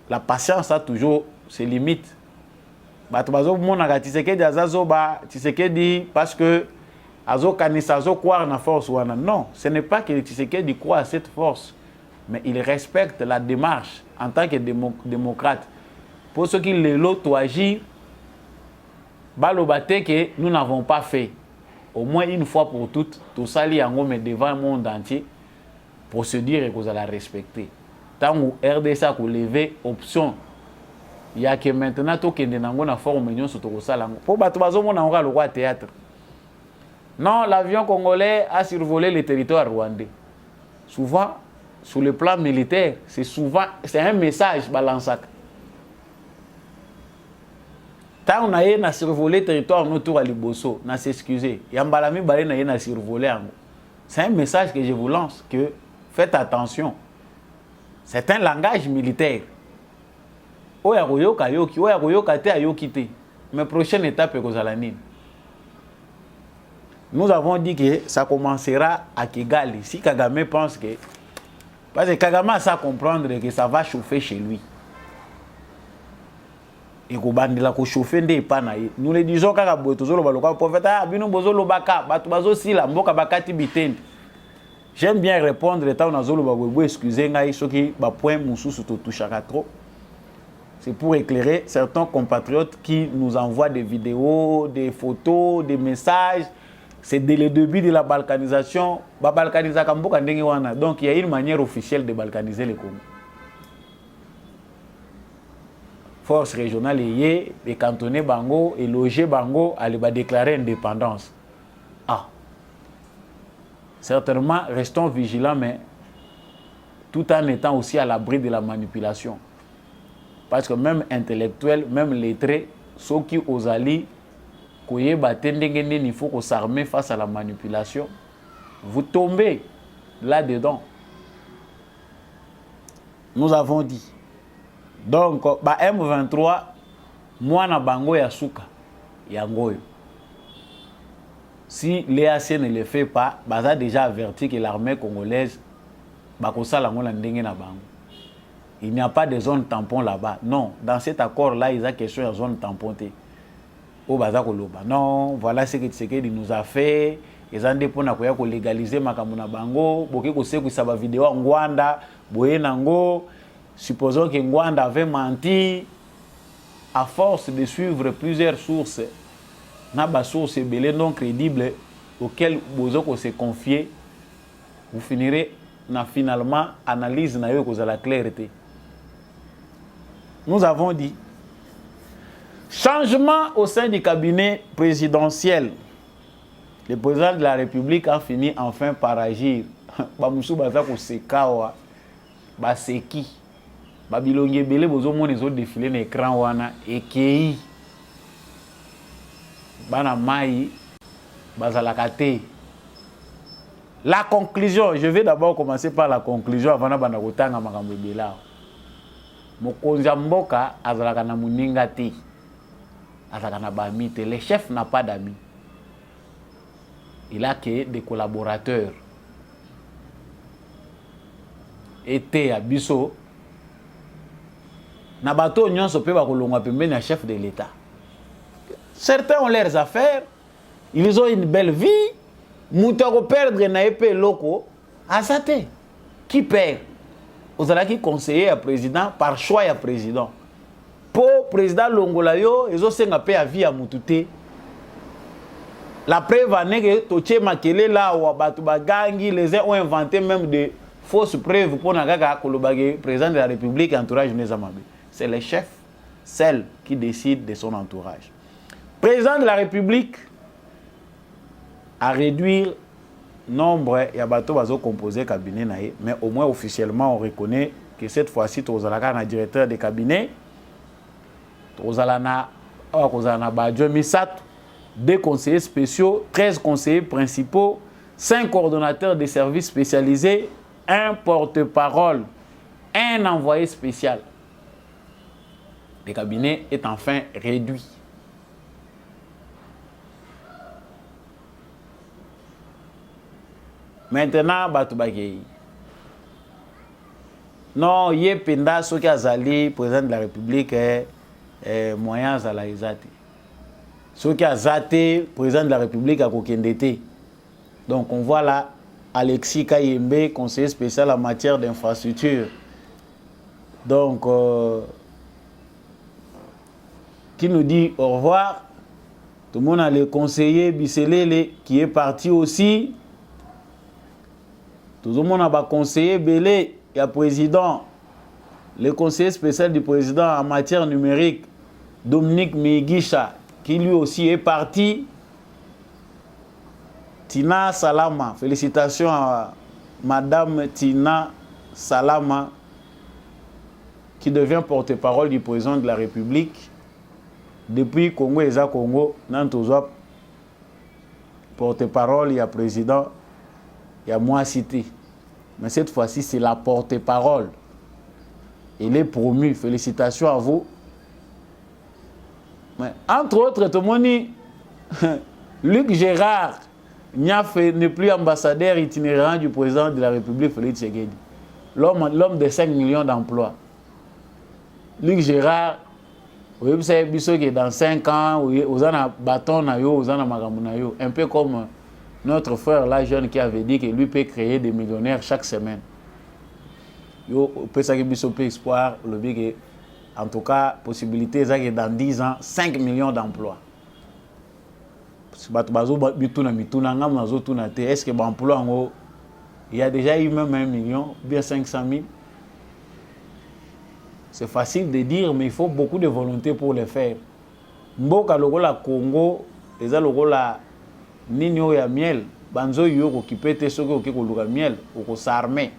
la patience a toujours ses limites. Parce que azo kanisa azo croire na force wana. Non, ce n'est pas que Tshisekedi croit à cette force, mais il respecte la démarche en tant que démocrate. Pour ce qu'il est l'autre agir, balobate que nous n'avons pas fait. Au moins une fois pour toutes, tout ça li yango mais devant le monde entier pour se dire que vous allez respecter. Tant que RDC a levé option, il y a que maintenant tout qui est dans la forme union sur tout ça. Pour battre bazo mon aura le roi théâtre. Non, l'avion congolais a survolé le territoire rwandais. Souvent, sur le plan militaire, c'est un message balançac. Tant on a survolé le territoire autour à Liboso, on a s'excuser. Yambalami Balé n'a survolé. C'est un message que je vous lance, que faites attention. C'est un langage militaire. Oya koyoka yoki, oya koyoka te ayokite. Mais prochaine étape est Kozalanine. Nous avons dit que ça commencera à Kigali. Si Kagame pense que... Parce que Kagame a ça comprendre que ça va chauffer chez lui. et ko bandela ko chauffer nde pa na ye. Nous le disons kaka boye tozolo baloka prophète ah bino bozolo baka batu bazo sila mboka bakati bitende. J'aime bien répondre étant nazolo babwe excusez ngai soki ba point mususu to touchaka trop. C'est pour éclairer certains compatriotes qui nous envoient des vidéos, des photos, des messages. C'est dès le début de la balkanisation. Donc il y a une manière officielle de balkaniser le Congo. Force régionale est les cantonnés Bango et loger Bango allait déclarer indépendance. Ah. Certainement, restons vigilants, mais tout en étant aussi à l'abri de la manipulation. Parce que même intellectuels, même lettrés, ceux qui osent aller, il faut qu'on s'arme face à la manipulation. Vous tombez là-dedans. Nous avons dit. Donc, M23, moi, na bango ya suka, yangoyo. Si l'EAC ne le fait pas, ça a déjà averti que l'armée congolaise, il n'y a pas de zone tampon là-bas. Non, dans cet accord-là, il y a question de zone tampon. Non, voilà ce que Tshisekedi nous a fait. Ils ont dit pour légaliser Makamuna Bango. Beaucoup de ça va vidéo en Rwanda, Boyenango. Supposons que Rwanda avait menti. À force de suivre plusieurs sources, n'a sources non crédibles auxquelles vous se confier, vous finirez finalement analyse na yo la clarté. Nous avons dit changement au sein du cabinet présidentiel. Le président de la République a fini enfin par agir. Bamusu baza ko sekawa baseki babilonge belé bozo moni zo défiler na écran wana ekei bana mai bazalaka te. La conclusion, je vais d'abord commencer par la conclusion avant de kotanga makambo ebela. Mokonzi mboka azalaka na muninga te. Azalaka na bami te. Le chef n'a pas d'amis. Il a que des collaborateurs. Été à biso na bato nyonso pe ba kolongwa pembeni na chef de l'État. Certains ont leurs affaires, ils ont une belle vie. Moutako perdre na épée loko asate. Qui perd? Aux qui conseiller à président par choix à président. Pour président Longola yo, ils ont senga paix à vie à Moutouté. La preuve en est que Toche Makele là ou Abatu Bagangi, les uns ont inventé même des fausses preuves pour Nagaga Kolobage, président de la République et entourage Nezamabe. C'est le chef, celle qui décide de son entourage. Président de la République à réduire nombre et bateau bazo composé cabinet naé, mais au moins officiellement on reconnaît que cette fois-ci tozalaka na directeur de cabinet, tozalana badjo misat, 2 conseillers spéciaux, 13 conseillers principaux, 5 coordonnateurs de services spécialisés, 1 porte-parole, 1 envoyé spécial. Le cabinet est enfin réduit. Maintenant, Batubagei. Non, il y a Penda, ceux qui ont zali, président de la République, moyens à la Izate. Ceux qui ont zaté, président de la République à Kokendete. Donc, on voit là Alexis Kayembe, conseiller spécial en matière d'infrastructure. Donc, qui nous dit au revoir. Tout le monde a le conseiller Bisselele qui est parti aussi. Tout le monde a un conseiller Belé, il y a président, le conseiller spécial du président en matière numérique, Dominique Migisha, qui lui aussi est parti. Tina Salama, félicitations à Madame Tina Salama, qui devient porte-parole du président de la République. Depuis Congo et Congo, Nantozoa, porte-parole, il y a président. Il y a moins cité. Mais cette fois-ci, c'est la porte-parole. Il est promu. Félicitations à vous. Mais, entre autres, tout le monde dit, Luc Gérard n'est plus ambassadeur itinérant du président de la République, Félix Tshisekedi. L'homme de 5 millions d'emplois. Luc Gérard Vous savez que dans 5 ans, vous avez un bâton, vous avez un magasin. Un peu comme notre frère là, jeune, qui avait dit que lui peut créer des millionnaires chaque semaine. Vous peut espoir, en tout cas, possibilité dans 10 ans, 5 millions d'emplois. Est-ce que l'emploi, il y a déjà eu même 1 million, bien 500 000? C'est facile de dire, mais il faut beaucoup de volonté pour le faire. Mboka lokola Congo, eza lokola ninyo ya miel, banzo yoko kipete soki oki koluka miel, oko s'armer.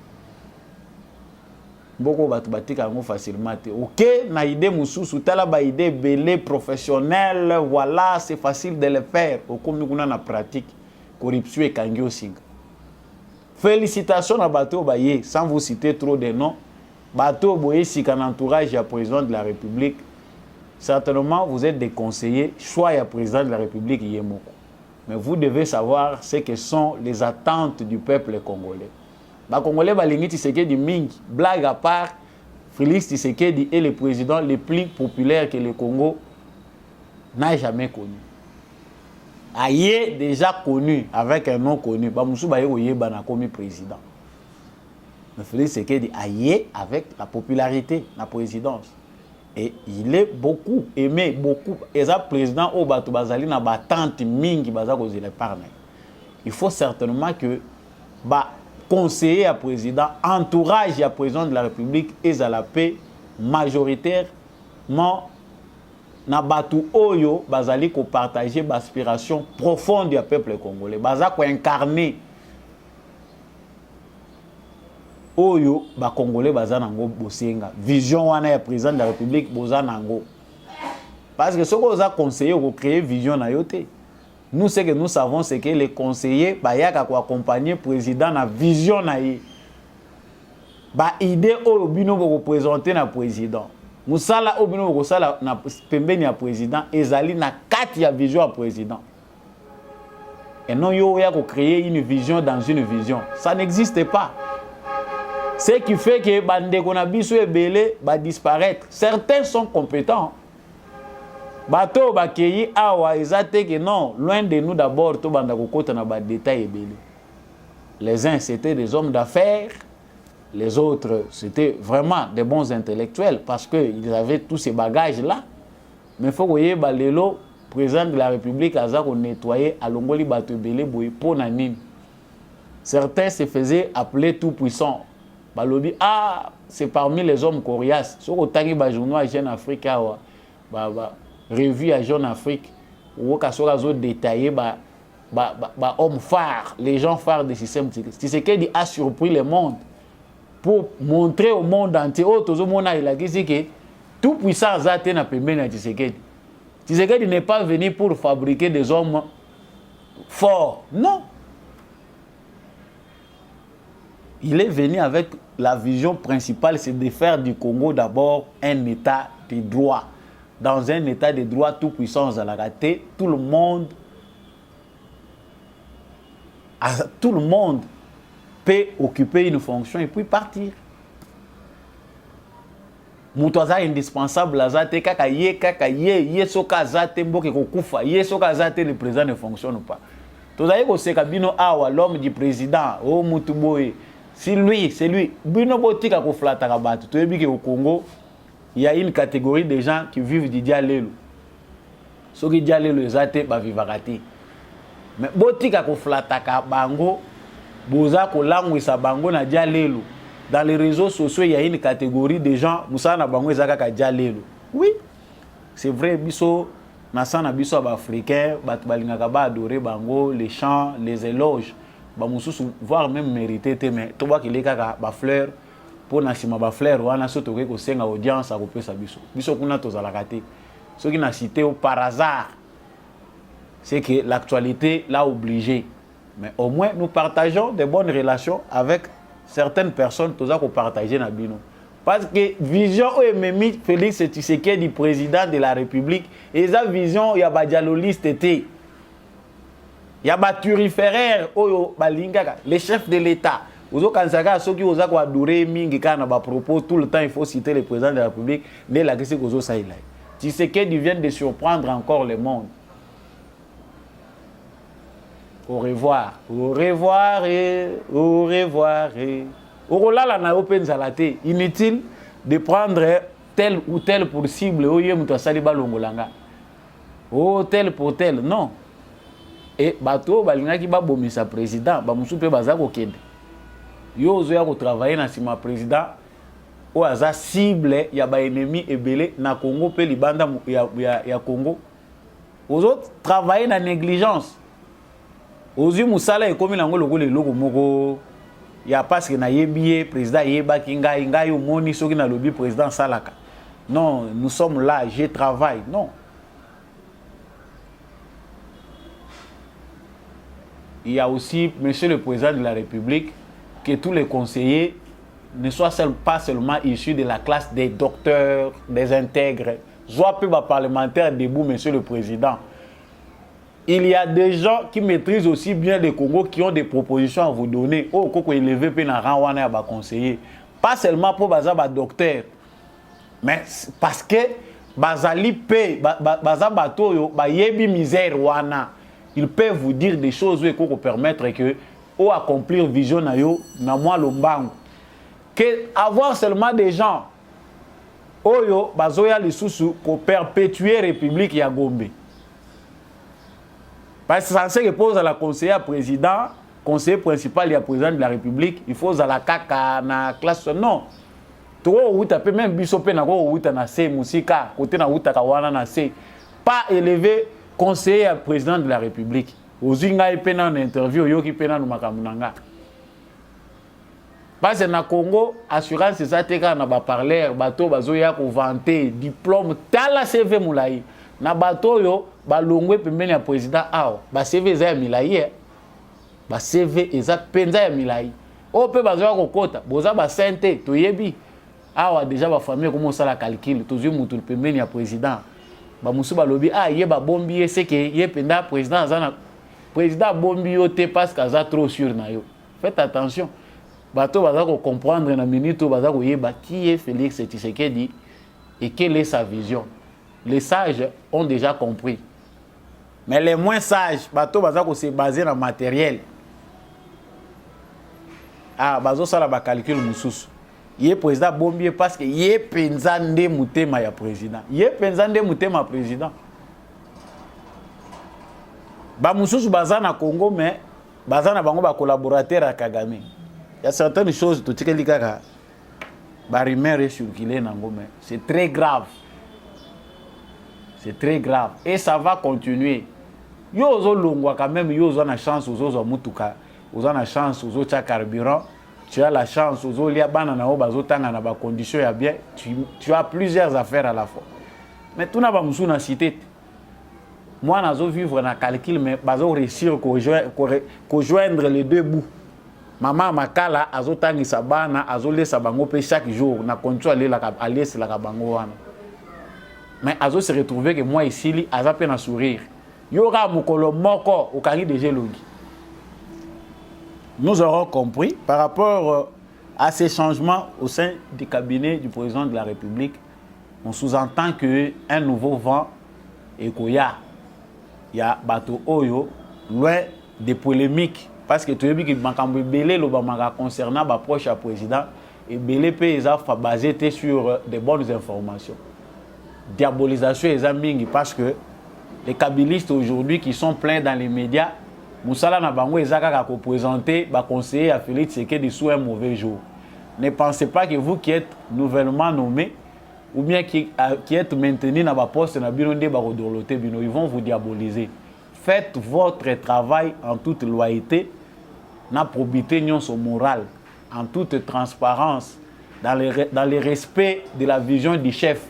Mboko batu batika ngo facilement te. OK, na idée mususu tala ba idée belé professionnelle, voilà, c'est facile de le faire. Okomi kuna na pratique, corruption et kangio singa. Félicitations à Bateau Baye, sans vous citer trop de noms. Bateau Boye, si qu'un entourage du président de la République, certainement vous êtes des conseillers, choix du président de la République Yemoko. Mais vous devez savoir ce que sont les attentes du peuple congolais. Les Congolais, Balingi Tshisekedi Mingi, blague à part, Félix Tshisekedi est le président le plus populaire que le Congo n'a jamais connu. Aïe déjà connu avec un nom connu. Bamoussou Baye Oye Banakomi président. Mais Félix Tshisekedi aïe avec la popularité, la présidence. Et il est beaucoup aimé, beaucoup. Et ça, président au Batou Bazali n'a pas tant mingi bazako zile parne. Il faut certainement que conseiller à président, entourage à président de la République et à la paix majoritairement na batu oyo bazali ko partager l'aspiration profonde du peuple congolais. Bazako incarner oyo ba congolais bazanango bosenga vision wana ya président de la République bozanango parce que ce que vous a conseillé pour créer vision na yote. Nous ce que nous savons c'est que les conseillers bayaka ko accompagner président na vision na ye ba idée oyo bino ko présenter na président musala oyo bino ko sala na pembeni ya président ezali na kati ya vision ya président et non yo ya ko créer une vision dans une vision, ça n'existe pas. Ce qui fait que bandeko na biso ebele ba disparaître. Certains sont compétents. Bato bakeyi awa ezate que non, loin de nous d'abord to banda kokota na ba détail ebele. Les uns c'était des hommes d'affaires, les autres c'était vraiment des bons intellectuels parce que ils avaient tous ces bagages là. Mais faut voyez balelo président de la République aza ko nettoyer alongoli bato ebele boye pona nini. Certains se faisaient appeler tout puissant. Balobi c'est parmi les hommes coriaces. Ce que tangi ba journaux à Jeune Afrique revue à Jeune Afrique ou ka so razo détaillé hommes phares, les gens phares du système. Tshisekedi a surpris le monde pour montrer au monde entier tozo mona il a dit que tout puissant zate na pembeni na Tshisekedi. Tshisekedi n'est pas venu pour fabriquer des hommes forts. Non. Il est venu avec la vision principale, c'est de faire du Congo d'abord un état de droit. Dans un état de droit, tout puissance à la raté, tout le monde peut occuper une fonction et puis partir. Moutaza indispensable, ye soka zate mboke kokufa, ye soka zate le président ne fonctionne pas. Tozaye ko sekabino awa l'homme du président, oh Mutuboye. Si lui, c'est lui. Bino botika ko flata ka batu. Tu sais au Congo, il y a une catégorie de gens qui vivent du dialelo. Ceux qui dialelo zate ba vivakati. Mais botika ko flata ka bango, boza ko langwisa bango na dialelo. Dans les réseaux sociaux, il y a une catégorie de gens musa na bango ezaka ka dialelo. Oui. C'est vrai biso na sana biso ba africain, batu balingaka ba adorer bango, les chants, les éloges. Voire même mérité mais tu vois qu'il est kaka ba fleur pour na sima ba fleur wana soto ko senga audience a kopesa biso biso kuna tozalaka te ceux qui n'a cité par hasard c'est que l'actualité l'a obligé mais au moins nous partageons de bonnes relations avec certaines personnes toza ko partager na bino parce que vision OMMI Félix Tshisekedi président de la République et sa vision ya ba dialoliste était. Il y a des turiféraires, les chefs de l'État. Ceux qui ont adoré Mingi, propos, tout le temps, il faut citer le président de la République, mais la question que vous avez. Tshisekedi vient de surprendre encore le monde. Au revoir. Au revoir et au revoir et... Orolala na open zalate. Inutile de prendre tel ou tel pour cible. Oye muto saliba longolanga. Oh tel pour tel. Non. Et bato balinga ki ba bomisa président. Ba musupe bazako kende. Yo ozoya ko travailler na sima président. O aza cible ya ba ennemi ebele na Congo pe libanda ya Congo. Aux autres travailler na négligence. Ozu musala ekomi nango lokole loko moko ya parce que na yebié président yeba kinga inga yo moni soki na lobby président salaka. Non, nous sommes là, je travaille. Non. Il y a aussi monsieur le président de la République que tous les conseillers ne soient pas seulement issus de la classe des docteurs, des intègres. Soit peu parlementaire debout, monsieur le président. Il y a des gens qui maîtrisent aussi bien le Congo, qui ont des propositions à vous donner. Oh, koko élevé pe na ranwana ba conseiller. Pas seulement pour baza ba docteur, mais parce que bazali pe baza bato yo ba yebi misère wana. Ils peuvent vous dire des choses qui vont permettre que ou accomplir vision na yo na moi lombango. Que avoir seulement des gens oyo bazoya lisusu pour perpétuer république ya Gombe. Parce que c'est censé répondre à la conseillère président, conseiller principal et président de la République, il faut à la caca na classe non. Trop ou tapé même bisope na go ou na se musika côté na uta kawana na se pas élevé conseiller président de la République. Ozinga epena en interview yoki pena no makamunanga. Parce que na Congo assurance c'est ça teka na ba parler bato bazoya ko vanter diplôme tala CV moulayi. Na bato yo balongwe pembeni ya président awa ba CV eza ya milayi ba CV eza penza ya milayi o pe bazoya kokota boza ba sente toyebi awa déjà ba famille comment ça la calcul tozui mutu pembeni ya président ba musu balobi ye ba bombi c'est que ye penda président azana président bombi yo te parce qu'aza trop sûr na yo. Faites attention bato baza ko comprendre na minute baza ko yeba qui est Félix Tshisekedi et quelle est sa vision. Les sages ont déjà compris. Mais les moins sages, bato bazako se baser dans le matériel. Bazo sala ba calcul mususu. Yé président bombier parce que yé penzande mutema ya président. Yé penzande mutema président. Ba mususu bazana Congo mais bazana bango ba collaborateur à Kagame. Il y a certaines choses tout tikeli kaka ba rumeur circuler nango mais c'est très grave. C'est très grave. Et ça va continuer. Yo ozo longwa quand même, yo ozo na chance, ozo mutuka, ozo na chance, ozo tcha carburant, tu as la chance, ozo lia bana na obazo tanga na ba condition ya bien, tu as plusieurs affaires à la fois. Mais tout na ba musu na cité. Moi nazo vivre na calcul mais bazo réussir ko joindre les deux bouts. Maman makala azo tangi sabana, azo lesa bango pe chaque jour na condition aller la bango wana. Mais Azo se retrouvé que moi ici, il a peine à sourire. Il y aura Mokolo Moko au Kari de Gelogi. Nous aurons compris par rapport à ces changements au sein du cabinet du président de la République. On sous-entend qu'un nouveau vent est Koya. Il y a Bato Oyo, loin des polémiques. Parce que tu as vu que Belé concernant l'approche du président et Belé est basé sur des bonnes informations. Diabolisation et zambingi parce que les kabylistes aujourd'hui qui sont pleins dans les médias, Moussala Nabango et Zaka ko présenter ba conseiller à Félix Tshisekedi sous un mauvais jour. Ne pensez pas que vous qui êtes nouvellement nommé ou bien qui êtes maintenu dans votre poste na binonde ba rodoloté bino, ils vont vous diaboliser. Faites votre travail en toute loyauté, na probité nyonso morale, en toute transparence, dans le respect de la vision du chef.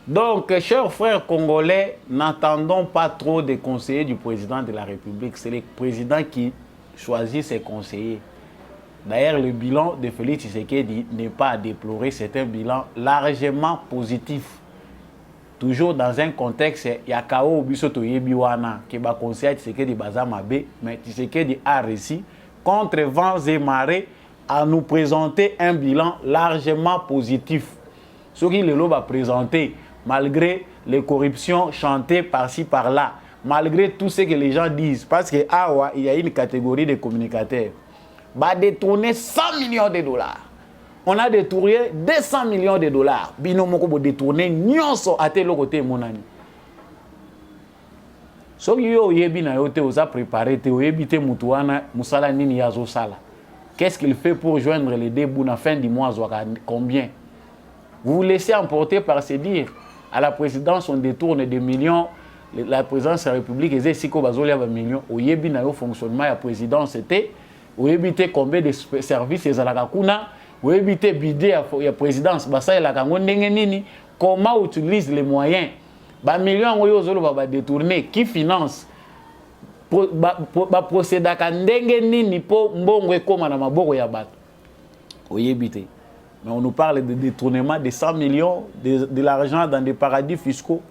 Donc, chers frères congolais, n'attendons pas trop des conseillers du président de la République. C'est le président qui choisit ses conseillers. D'ailleurs, le bilan de Félix Tshisekedi n'est pas à déplorer. C'est un bilan largement positif. Toujours dans un contexte, il y a Kao Bisoto Yebiwana qui va conseiller Tshisekedi Bazamabe, mais Tshisekedi a réussi contre vents et marées à nous présenter un bilan largement positif. Ce qui le va présenter, malgré les corruptions chantées par-ci par-là, malgré tout ce que les gens disent, parce qu'il y a une catégorie de communicateurs, va détourner 100 millions de dollars. On a détourné 200 millions de dollars. Bino moko bo détourner nyonso ate lokote monani. So yo yebi na yote oza préparé te oyebi te mutu wana musala nini yazo sala. Qu'est-ce qu'il fait pour joindre les deux bouts à fin du mois? Combien? Vous vous laissez emporter par ces dires. À la présidence, on détourne des millions. La présidence de la République, ils ont des millions. Au yebi na yo fonctionnement de la présidence, c'était au yebi te combien de services ils ont la kuna, au yebi te bidé à la présidence, basa la kango ndenge nini, comment utilise les moyens. Ba millions oyo zolo va détourner qui finance ba procéder ka ndenge nini po mbongo ekoma na maboko ya bato. Au yebi te. Mais on nous parle de détournement de 100 millions de l'argent dans des paradis fiscaux.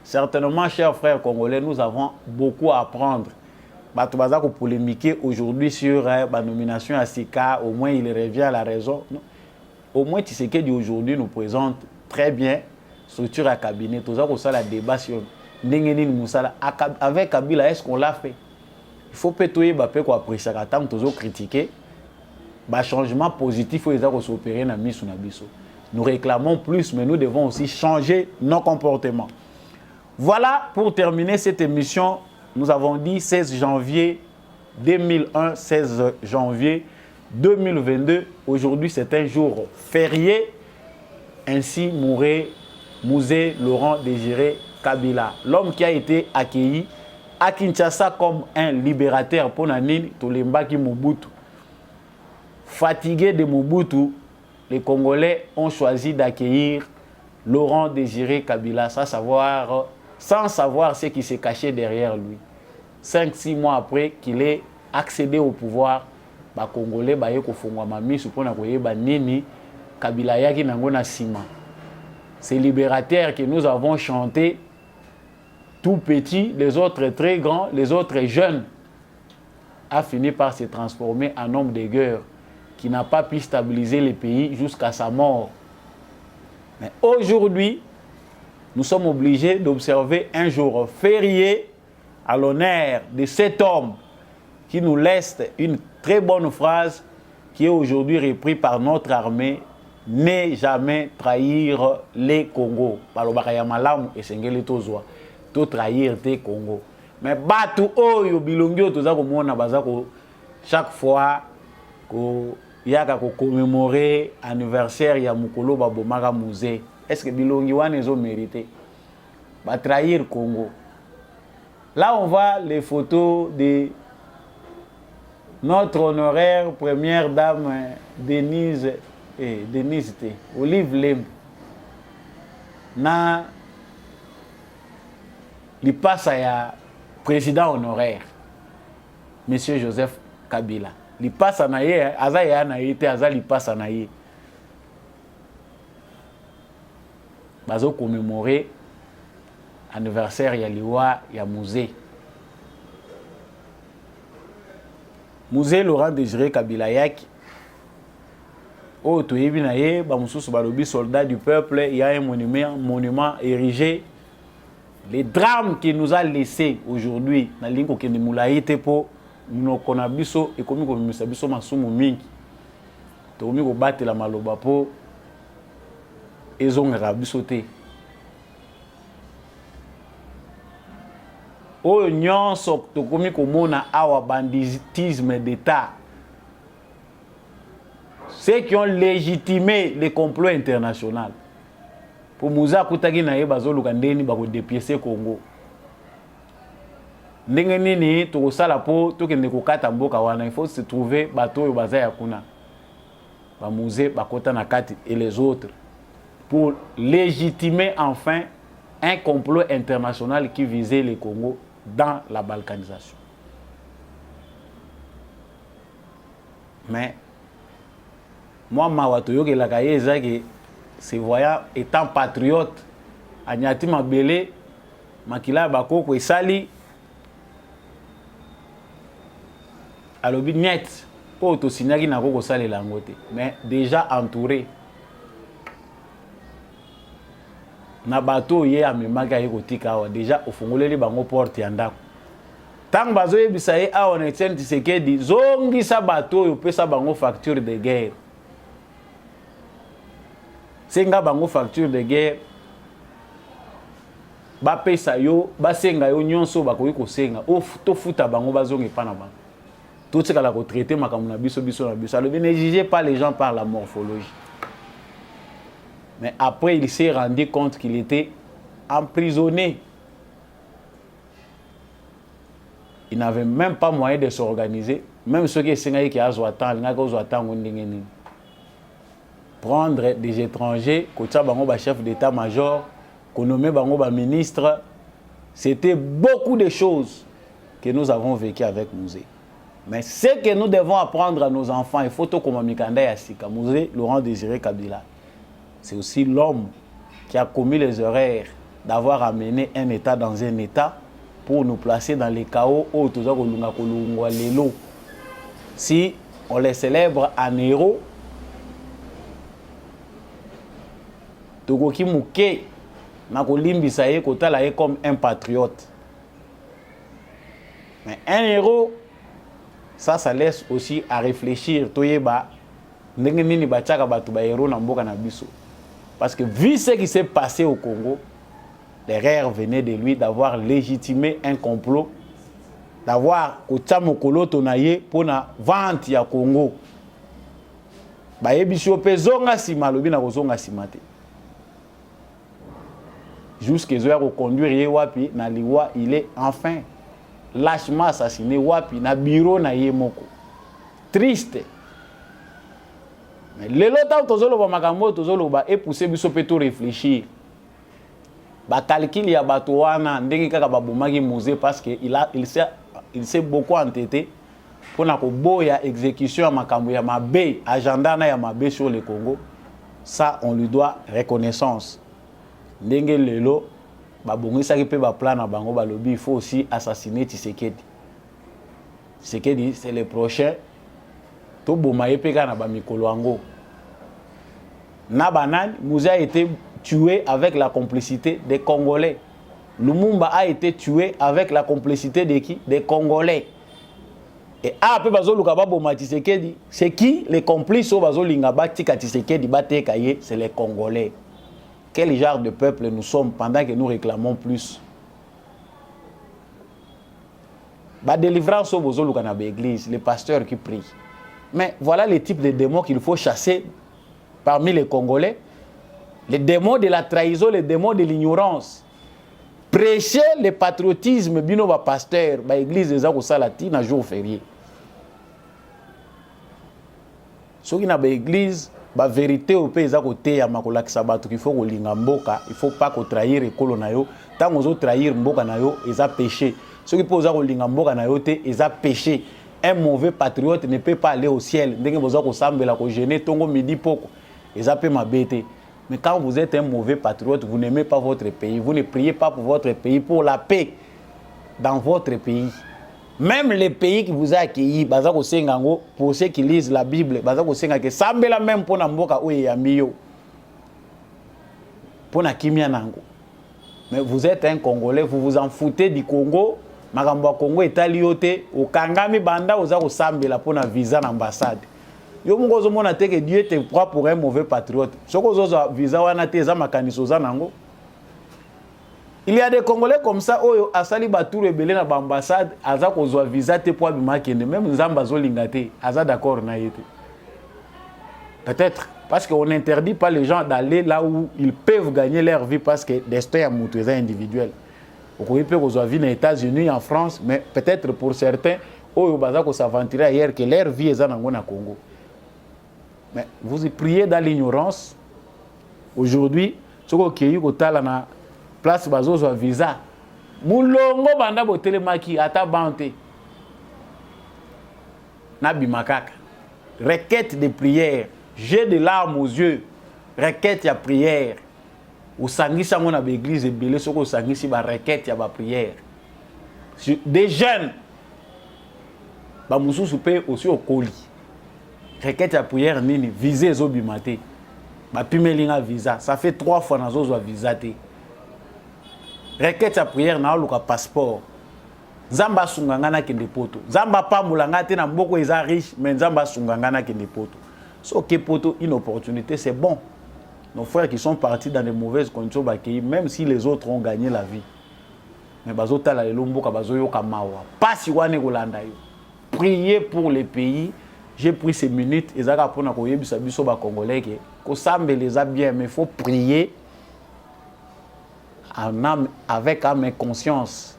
Certainement, chers frères congolais, nous avons beaucoup à apprendre. Batubaza ko polémiquer aujourd'hui sur la nomination à Sika, au moins il revient à la raison. Non. Au moins Tshisekedi aujourd'hui nous présente très bien structure à cabinet. Tout ça, ça la débat sur Ndengeni Moussala avec Kabila, est-ce qu'on l'a fait? Il faut pétoyer Bappé quoi apprécier quand toujours critiquer. Bah changement positif faut les s'opérer na misu na biso. Nous réclamons plus, mais nous devons aussi changer nos comportements. Voilà pour terminer cette émission. Nous avons dit 16 janvier 2001, 16 janvier 2022. Aujourd'hui, c'est un jour férié. Ainsi mourait Musée Laurent Désiré Kabila, l'homme qui a été accueilli à Kinshasa comme un libérateur pour Nanine Tolembaki Mobutu. Fatigués de Mobutu, les Congolais ont choisi d'accueillir Laurent Désiré Kabila sans savoir ce qui s'est caché derrière lui. 5-6 mois après qu'il ait accédé au pouvoir, les Congolais ont Kabila yaki nango na sima. Ces libérateurs que nous avons chantés, tout petits, les autres très grands, les autres jeunes, a fini par se transformer en homme de guerre qui n'a pas pu stabiliser le pays jusqu'à sa mort. Mais aujourd'hui, nous sommes obligés d'observer un jour férié à l'honneur de cet homme qui nous laisse une très bonne phrase qui est aujourd'hui reprise par notre armée: ne jamais trahir les Congo. Balobaka malamu esengeli tozwa to trahir te Congo. Mais batu oyo bilongio toza komona bazako chaque fois ko yaka ko commémorer anniversaire ya mukolo babomaka musée. Est-ce que bilongi wana ezo mérité ba trahir Congo? Là on voit les photos de notre honoraire première dame Denise Olive Lembe na lipasa ya président honoraire Monsieur Joseph Kabila. Lipasa na ye aza ya na ye te aza lipasa na ye. Bazo commémorer anniversaire ya liwa ya musée. Musée Laurent Désiré Kabila yaki. Oh, tu es bien aïe, Bamoussous Balobi, soldat du peuple, il y a un monument érigé. Les drames qu'il nous a laissés aujourd'hui, dans l'ingo qui nous l'a été pour nous konabiso et comme nous sabiso masumu mingi. Tu as mis au battre la maloba pour ils ont rabisoté. Oh, nyon sok to komi komona awa banditisme d'État. Ceux qui ont légitimé les complots internationaux. Pour Moussa Koutagi na yebazo lukandeni bako dépiécer Congo. Ndenge nini to sala po to kende ko kata mboka wana, il faut se trouver bateau yo baza ya kuna. Ba musée bakota na kati et les autres pour légitimer enfin un complot international qui visait le Congo dans la balkanisation. Mais moi, Mawatoyo que la cahier que se voyant étant patriote, Agnati Mabele, Makila Bakoko et Sali, alobi net, pour autosignaki na koko sali langote, mais déjà entouré. na bato ye amemaka ye kotika awa déjà ofungoleli bango porte ya ndako tant bazo yebisa ye awa na Etienne Tshisekedi zongisa bato oyo pesa bango facture de guerre senga bango facture de guerre bapesa yo basenga yo nyonso bakoki kosenga tofuta bango bazonge pa na bango totikala kotraite makambo na biso na biso alobi ne jugez pas les gens par la morphologie. Mais après, il s'est rendu compte qu'il était emprisonné. Il n'avait même pas moyen de s'organiser. Même ceux qui sont prendre des étrangers, chef d'état-major, nommer des ministres, c'était beaucoup de choses que nous avons vécues avec Mouzé. Mais ce que nous devons apprendre à nos enfants, il faut tout comme Mikanda Yassika, Mouzé, Laurent Désiré Kabila. C'est aussi l'homme qui a commis les erreurs d'avoir amené un État dans un État pour nous placer dans les chaos. Si on les célèbre en héros, Togoki Mouké n'a comme un patriote. Mais un héros, ça laisse aussi à réfléchir. Parce que vu ce qui s'est passé au Congo, l'erreur venait de lui d'avoir légitimé un complot, d'avoir Kochamokolo Tonaye pour la vente ya Congo. Jusqu'à ce qu'il conduire Wapi, na liwa, il est enfin lâchement assassiné Wapi, na bureau na Yemoko. Triste. Mais les lots tozolo makambo tozolo ba et pousser biso pe tout réfléchir. Ba calcul ya bato wana ndenge kaka babomaki Mouzé parce que il s'est beaucoup entêté pour na ko boya exécution ya makambo ya mabe agenda na ya mabe sur le Congo. Ça on lui doit reconnaissance. Ndenge lelo babongisa ki pe ba plan na bango ba lobby il faut aussi assassiner Tshisekedi. Tshisekedi c'est le prochain. Nabanan, Mouzé a été tué avec la complicité des Congolais. Lumumba a été tué avec la complicité de qui? Des Congolais. Et après c'est qui les complices au Bazo Lingaba Tika Tshisekedi Batekaye? C'est les Congolais. Quel genre de peuple nous sommes pendant que nous réclamons plus? Délivrance au Bazo Lukanabe Église, les pasteurs qui prient. Mais voilà les types de démons qu'il faut chasser parmi les Congolais. Les démons de la trahison, les démons de l'ignorance. Prêcher le patriotisme, bino ba pasteur, ba église des Zako Salati, na jour férié. Ceux qui na ba église, ba vérité au pays Zako te ya makolaki sabato, qu'il faut ko linga mboka, il faut pas ko trahir ekolo na yo. Tant qu'on trahir mboka na yo, ils a péché. Ceux qui posent ko linga mboka na yo te, ils a péché. Un mauvais patriote ne peut pas aller au ciel. Mais quand vous êtes un mauvais patriote, vous n'aimez pas votre pays. Vous ne priez pas pour votre pays, pour la paix dans votre pays. Même les pays qui vous ont accueilli, pour ceux qui lisent la Bible, même pour mais vous êtes un Congolais, vous vous en foutez du Congo. Makambo Congo etaliote okangami banda oza ko sambela pona visa na ambassade yo mungozo mona te que Dieu te prend pour un mauvais patriote soko zoza visa wana te za makaniso za nango. Il y a des Congolais comme ça oyo asali batu rebele na ambassade aza ko zo visa te pour bimakende même nzamba zo lingate aza d'accord na yete. Peut-être parce qu'on n'interdit pas les gens d'aller là où ils peuvent gagner leur vie parce que destin a montré individuel. Vous pouvez aux États-Unis, en France, mais peut-être pour certains, ils vont s'aventurer ailleurs que leur vie est en Congo. Mais vous y priez dans l'ignorance. Aujourd'hui, ce qui est na place bazo zo visa. Mulongo banda botele maki ata bante. Nabi makaka. Requête de prière, j'ai des larmes aux yeux. Requête ya prière. Ou sangisa mon église et belé soko sangisi ba requête ya ba prière. Des jeunes ba mususu pe aussi au coli. Requête ya prière nini viser zo bimate. Ba pimelinga visa, ça fait 3 fois nazo zo visa te. requête ya prière na luka passeport Zamba sungangana kende poto Zamba pamulanga te na mboko eza riche mais Zamba sungangana kende poto so ke poto une opportunité c'est bon. Nos frères qui sont partis dans de mauvaises conditions même si les autres ont gagné la vie mais bazota la lombo ka bazoyo ka mawa pas si wane kolanda yo. Priez pour les pays. J'ai pris ces minutes ezaka pona ko yebisa biso ba congolais ke ko sambeleza bien mais il faut prier en âme, avec âme et conscience.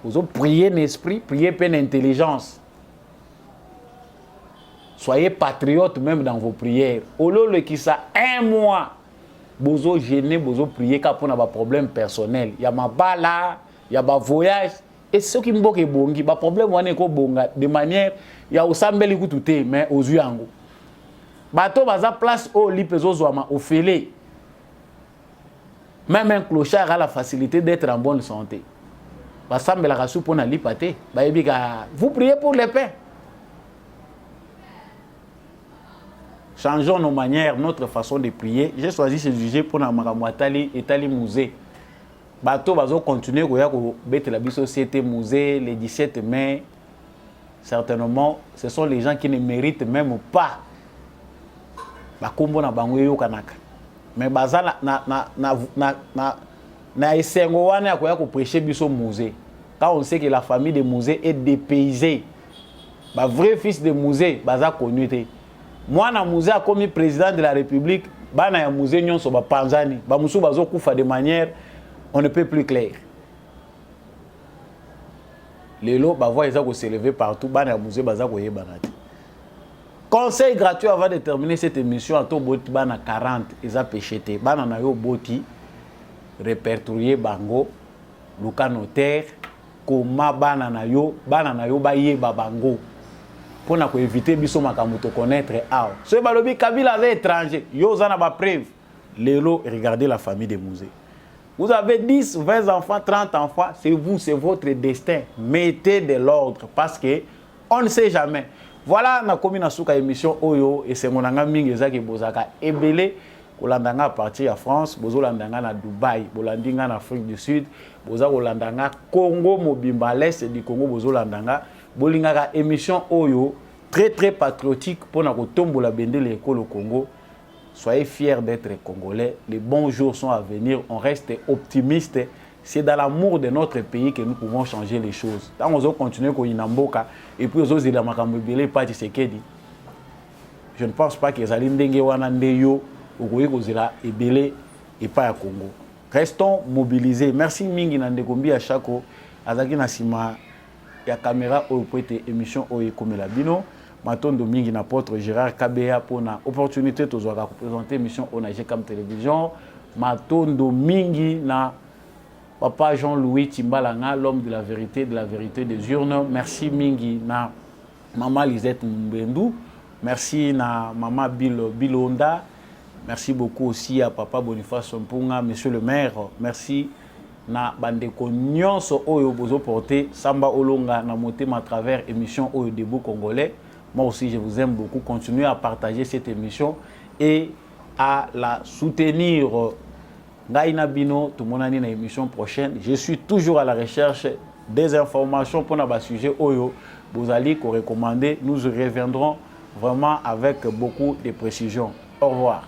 Vous priez l'esprit, priez pleine intelligence. Soyez patriotes même dans vos prières. Au lieu qui ça un mois, vous gênez, vous priez car pour avoir problème personnel. Il y a ma bala, il y a ma voyage. Et ce qui me dit bon, il y a problème de manière, il y a aussi un bel coup mais aux yeux en haut. Bateau baza place au lipezo zoama au félé. Même un clochard a la facilité d'être en bonne santé. Vous priez pour les paix. Changeons nos manières, notre façon de prier. J'ai choisi ce sujet pour Namakamwatali et Tali Musée. Bateau bazo continuer à la société musée le 17 mai. Certainement, ce sont les gens qui ne méritent même pas. Bakombo na bango yo kanaka. Mais baza na esengo wana ya ko prêcher biso musée. Quand on sait que la famille de musée est dépaysée. Ba vrai fils de musée baza connu te. Moi na musée a comme président de la République, bana ya musée nyonso ba panzani, ba musu bazo kufa de manière on ne peut plus clair. Les lots ba voix ko s'élever partout, bana ya musée baza ko yebana te. Conseil gratuit avant de terminer cette émission à to boti bana 40 eza pécheté bana na yo boti répertorier bango luka notaire koma bana na yo ba yeba bango pona ko éviter biso makambo to connaître aw ce balobi Kabila avait étranger yo zana ba preuve lelo regardez la famille des musées. Vous avez 10, 20 enfants, 30 enfants, c'est vous, c'est votre destin. Mettez de l'ordre parce que on ne sait jamais. Voilà, na komi na suka émission Oyo et c'est mon anga mingi ezaki bozaka ebele kolandanga à partir à France, bozo landanga na Dubaï, bolandinga na Afrique du Sud, boza kolandanga Congo mobimba l'est du Congo bozo landanga, bolingaka émission Oyo très très patriotique pour na kotombo la bendele école au Congo. Soyez fiers d'être congolais, les bons jours sont à venir, on reste optimiste. C'est dans l'amour de notre pays que nous pouvons changer les choses. Tant on continue qu'on inamboka et puis aux la makambele pas Tshisekedi. Je ne pense pas que les alindenge wana ndeyo okoyi kozela ebele et pas à Congo. Restons mobilisés. Merci mingi na ndekombi à chako azaki na sima ya caméra au poete émission oyo komela bino. Matondo mingi na porte Gérard Kabea pour na opportunité tozwaka présenter émission on a comme télévision. Matondo mingi na Papa Jean-Louis Timbalanga, l'homme de la vérité des urnes. Merci Mingi na Maman Lisette Mbendou. Merci na Maman Bilonda. Merci beaucoup aussi à Papa Boniface Mpunga, Monsieur le maire. Merci na Bandeko Nyonso Oyo Bozo Porté, Samba Olonga na Motema à travers émission Oyo Debout Congolais. Moi aussi, je vous aime beaucoup. Continuez à partager cette émission et à la soutenir. Gaïna Bino, tout le monde a une émission prochaine. Je suis toujours à la recherche des informations pour nos sujets Oyo. Vous allez recommander. Nous reviendrons vraiment avec beaucoup de précision. Au revoir.